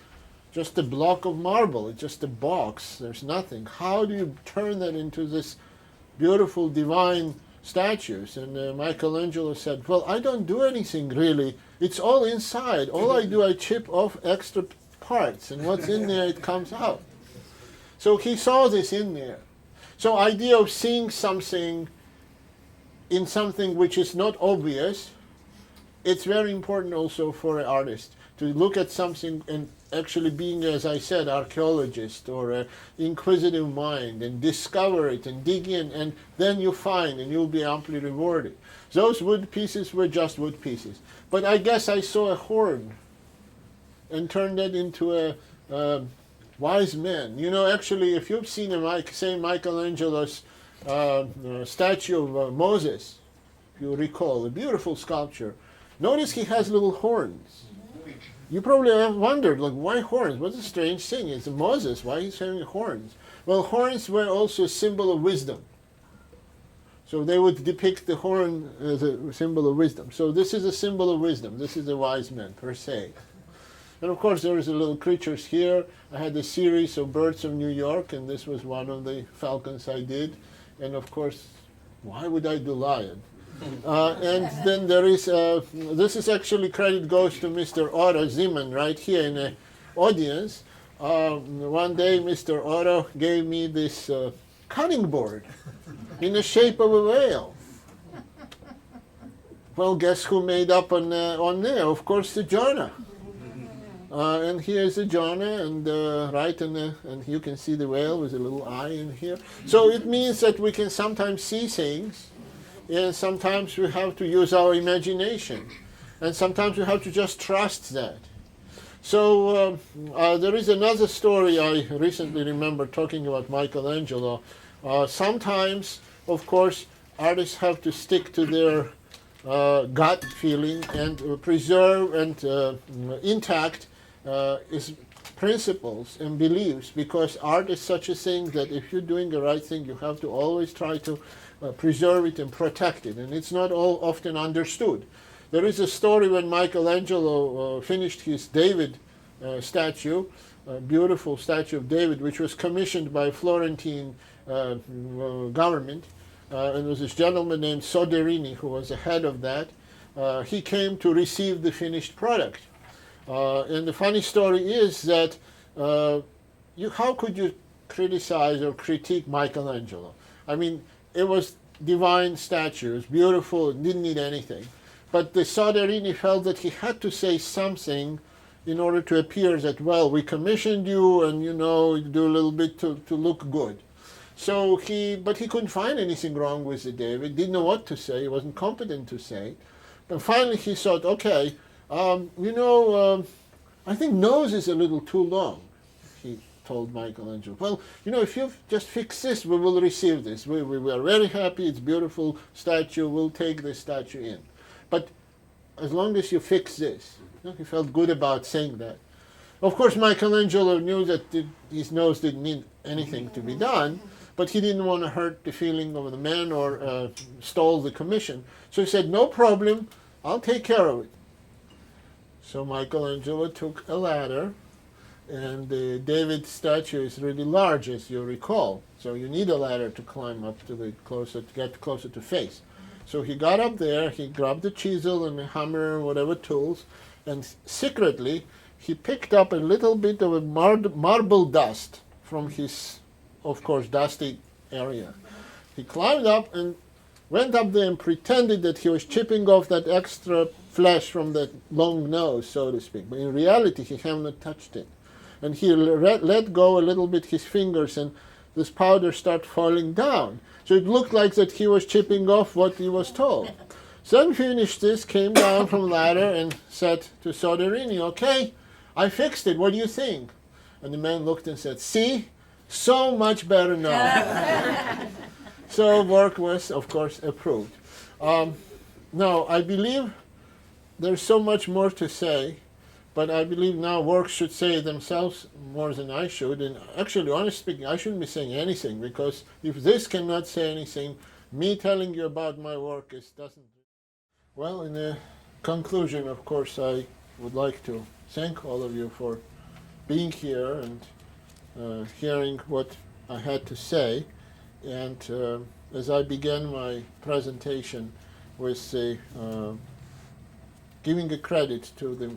just a block of marble, it's just a box, there's nothing. How do you turn that into this beautiful divine statues? And Michelangelo said, well, I don't do anything really. It's all inside. All I do, I chip off extra parts, and what's in there, it comes out. So he saw this in there. So idea of seeing something in something which is not obvious, it's very important also for an artist to look at something and actually being, as I said, archaeologist or an inquisitive mind and discover it and dig in, and then you find and you'll be amply rewarded. Those wood pieces were just wood pieces. But I guess I saw a horn and turned that into a wise man. You know, actually, if you've seen Michelangelo's statue of Moses, if you recall, a beautiful sculpture, notice he has little horns. You probably have wondered, like, why horns? What's a strange thing? It's Moses. Why is he having horns? Well, horns were also a symbol of wisdom. So they would depict the horn as a symbol of wisdom. So this is a symbol of wisdom. This is a wise man, per se. And of course, there is a little creatures here. I had a series of birds of New York, and this was one of the falcons I did. And of course, why would I do lion? And then there is, this is actually, credit goes to Mr. Otto Zeman right here in the audience. One day Mr. Otto gave me this cutting board in the shape of a whale. Well, guess who made up on there? Of course, the Jonah. And here's the Jonah, and and you can see the whale with a little eye in here. So it means that we can sometimes see things, and sometimes we have to use our imagination, and sometimes we have to just trust that. So there is another story I recently remember talking about Michelangelo. Sometimes, of course, artists have to stick to their gut feeling and preserve and intact his principles and beliefs, because art is such a thing that if you're doing the right thing, you have to always try to preserve it and protect it, and it's not all often understood. There is a story when Michelangelo finished his David statue, a beautiful statue of David, which was commissioned by Florentine government, and there was this gentleman named Soderini who was the head of that. He came to receive the finished product. And the funny story is that how could you criticize or critique Michelangelo? I mean, it was divine statue, it was beautiful, it didn't need anything. But the Soderini felt that he had to say something in order to appear that, well, we commissioned you and, you do a little bit to look good. So but he couldn't find anything wrong with the David, didn't know what to say, he wasn't competent to say. But finally he thought, okay, I think nose is a little too long, he told Michelangelo. Well, if you just fix this, we will receive this. We are very happy, it's beautiful statue, we'll take this statue in. But as long as you fix this. He felt good about saying that. Of course, Michelangelo knew that his nose didn't need anything to be done, but he didn't want to hurt the feeling of the man or stall the commission. So he said, no problem, I'll take care of it. So Michelangelo took a ladder, and the David statue is really large, as you recall. So you need a ladder to climb up to get closer to face. So he got up there, he grabbed the chisel and the hammer, whatever tools, and secretly he picked up a little bit of a marble dust from his, of course, dusty area. He climbed up and went up there and pretended that he was chipping off that extra flesh from that long nose, so to speak. But in reality, he hadn't touched it. And he let go a little bit his fingers, and this powder started falling down. So it looked like that he was chipping off what he was told. Then finished this, came down from the ladder and said to Soderini, okay, I fixed it, what do you think? And the man looked and said, see, so much better now. So work was, of course, approved. Now, I believe there's so much more to say, but I believe now works should say themselves more than I should. And actually, honestly speaking, I shouldn't be saying anything, because if this cannot say anything, me telling you about my work doesn't. Well, in the conclusion, of course, I would like to thank all of you for being here and hearing what I had to say. And as I began my presentation with giving a credit to the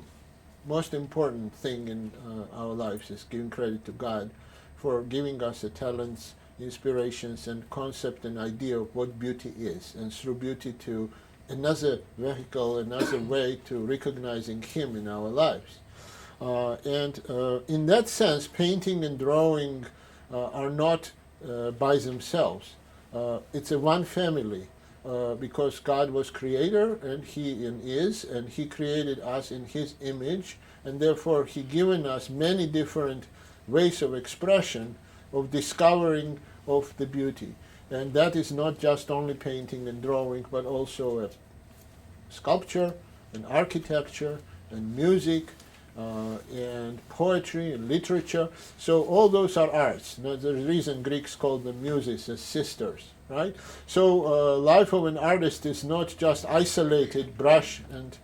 most important thing in our lives, is giving credit to God for giving us the talents, inspirations, and concept and idea of what beauty is, and through beauty to another vehicle, another way to recognizing Him in our lives. And in that sense, painting and drawing are not by themselves. It's a one family, because God was creator, and He is, and He created us in His image, and therefore He given us many different ways of expression, of discovering of the beauty. And that is not just only painting and drawing, but also sculpture and architecture and music and poetry and literature. So all those are arts. There's a reason Greeks called them muses, as sisters, right? So life of an artist is not just isolated brush and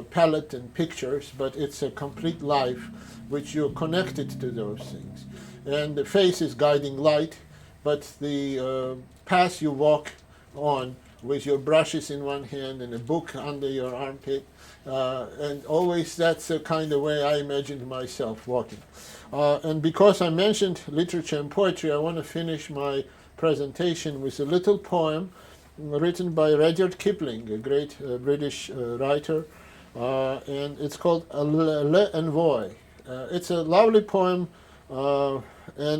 palette and pictures, but it's a complete life which you're connected to those things. And the face is guiding light, but the path you walk on with your brushes in one hand and a book under your armpit, and always that's the kind of way I imagined myself walking. And because I mentioned literature and poetry, I want to finish my presentation with a little poem written by Rudyard Kipling, a great British writer, and it's called L'Envoi. It's a lovely poem, and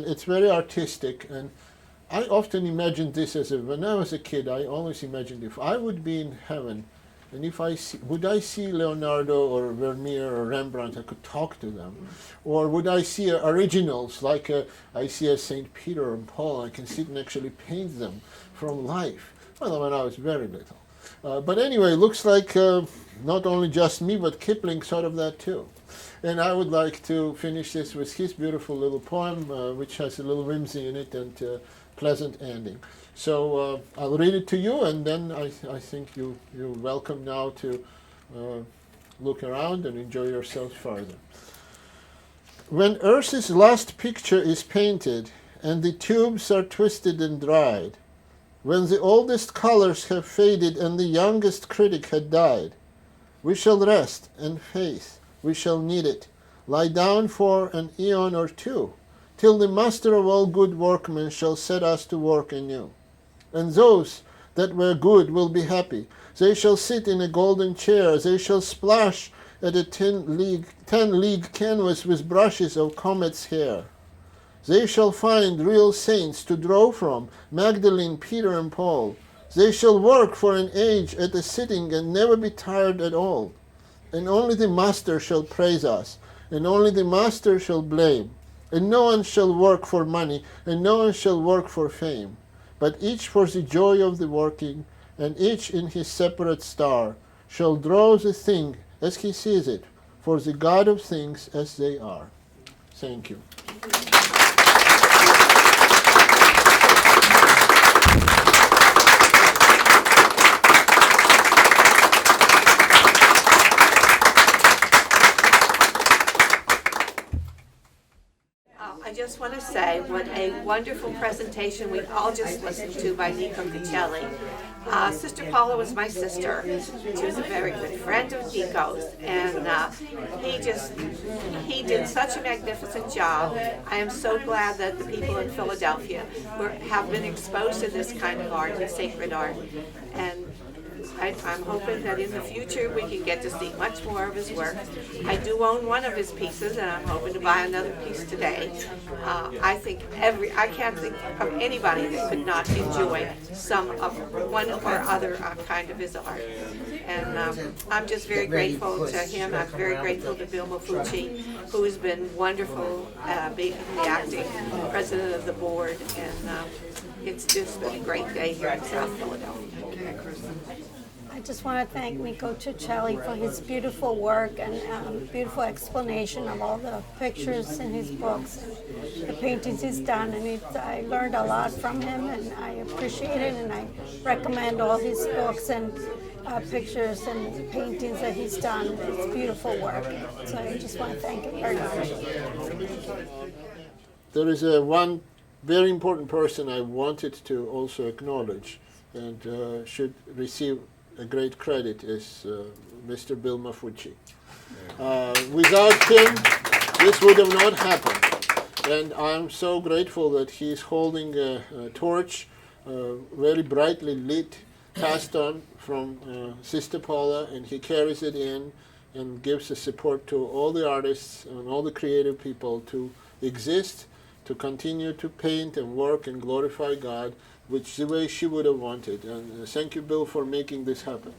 it's very artistic, and I often imagined this when I was a kid, I always imagined if I would be in heaven, and if would I see Leonardo or Vermeer or Rembrandt, I could talk to them. Or would I see originals, like I see a St. Peter and Paul, I can sit and actually paint them from life. Well, when I was very little. But anyway, it looks like not only just me, but Kipling thought of that too. And I would like to finish this with his beautiful little poem, which has a little whimsy in it and pleasant ending. So I'll read it to you, and then I think you're welcome now to look around and enjoy yourselves further. When Earth's last picture is painted, and the tubes are twisted and dried, when the oldest colors have faded and the youngest critic had died, we shall rest, and faith, we shall need it, lie down for an eon or two, till the master of all good workmen shall set us to work anew. And those that were good will be happy. They shall sit in a golden chair, they shall splash at a 10-league canvas with brushes of comet's hair. They shall find real saints to draw from, Magdalene, Peter, and Paul. They shall work for an age at a sitting and never be tired at all. And only the Master shall praise us, and only the Master shall blame. And no one shall work for money, and no one shall work for fame, but each for the joy of the working, and each in his separate star shall draw the thing as he sees it, for the God of things as they are. Thank you. I just want to say what a wonderful presentation we all just listened to by Niko Chocheli. Sister Paula was my sister. She was a very good friend of Niko's, and he did such a magnificent job. I am so glad that the people in Philadelphia have been exposed to this kind of art and sacred art, and I'm hoping that in the future we can get to see much more of his work. I do own one of his pieces, and I'm hoping to buy another piece today. I can't think of anybody that could not enjoy some of one or other kind of his art. And I'm just very grateful to him. I'm very grateful to Bill Mafucci, who has been wonderful being the acting president of the board. And it's just been a great day here in South Philadelphia. I just want to thank Niko Chocheli for his beautiful work and beautiful explanation of all the pictures in his books and the paintings he's done. And I learned a lot from him, and I appreciate it, and I recommend all his books and pictures and paintings that he's done. It's beautiful work. So I just want to thank him very much. There is one very important person I wanted to also acknowledge and should receive a great credit is Mr. Bill Mafucci. Without him, this would have not happened. And I'm so grateful that he's holding a torch, very brightly lit, passed on from Sister Paula, and he carries it in and gives the support to all the artists and all the creative people to exist, to continue to paint and work and glorify God, which the way she would have wanted. And thank you, Bill, for making this happen.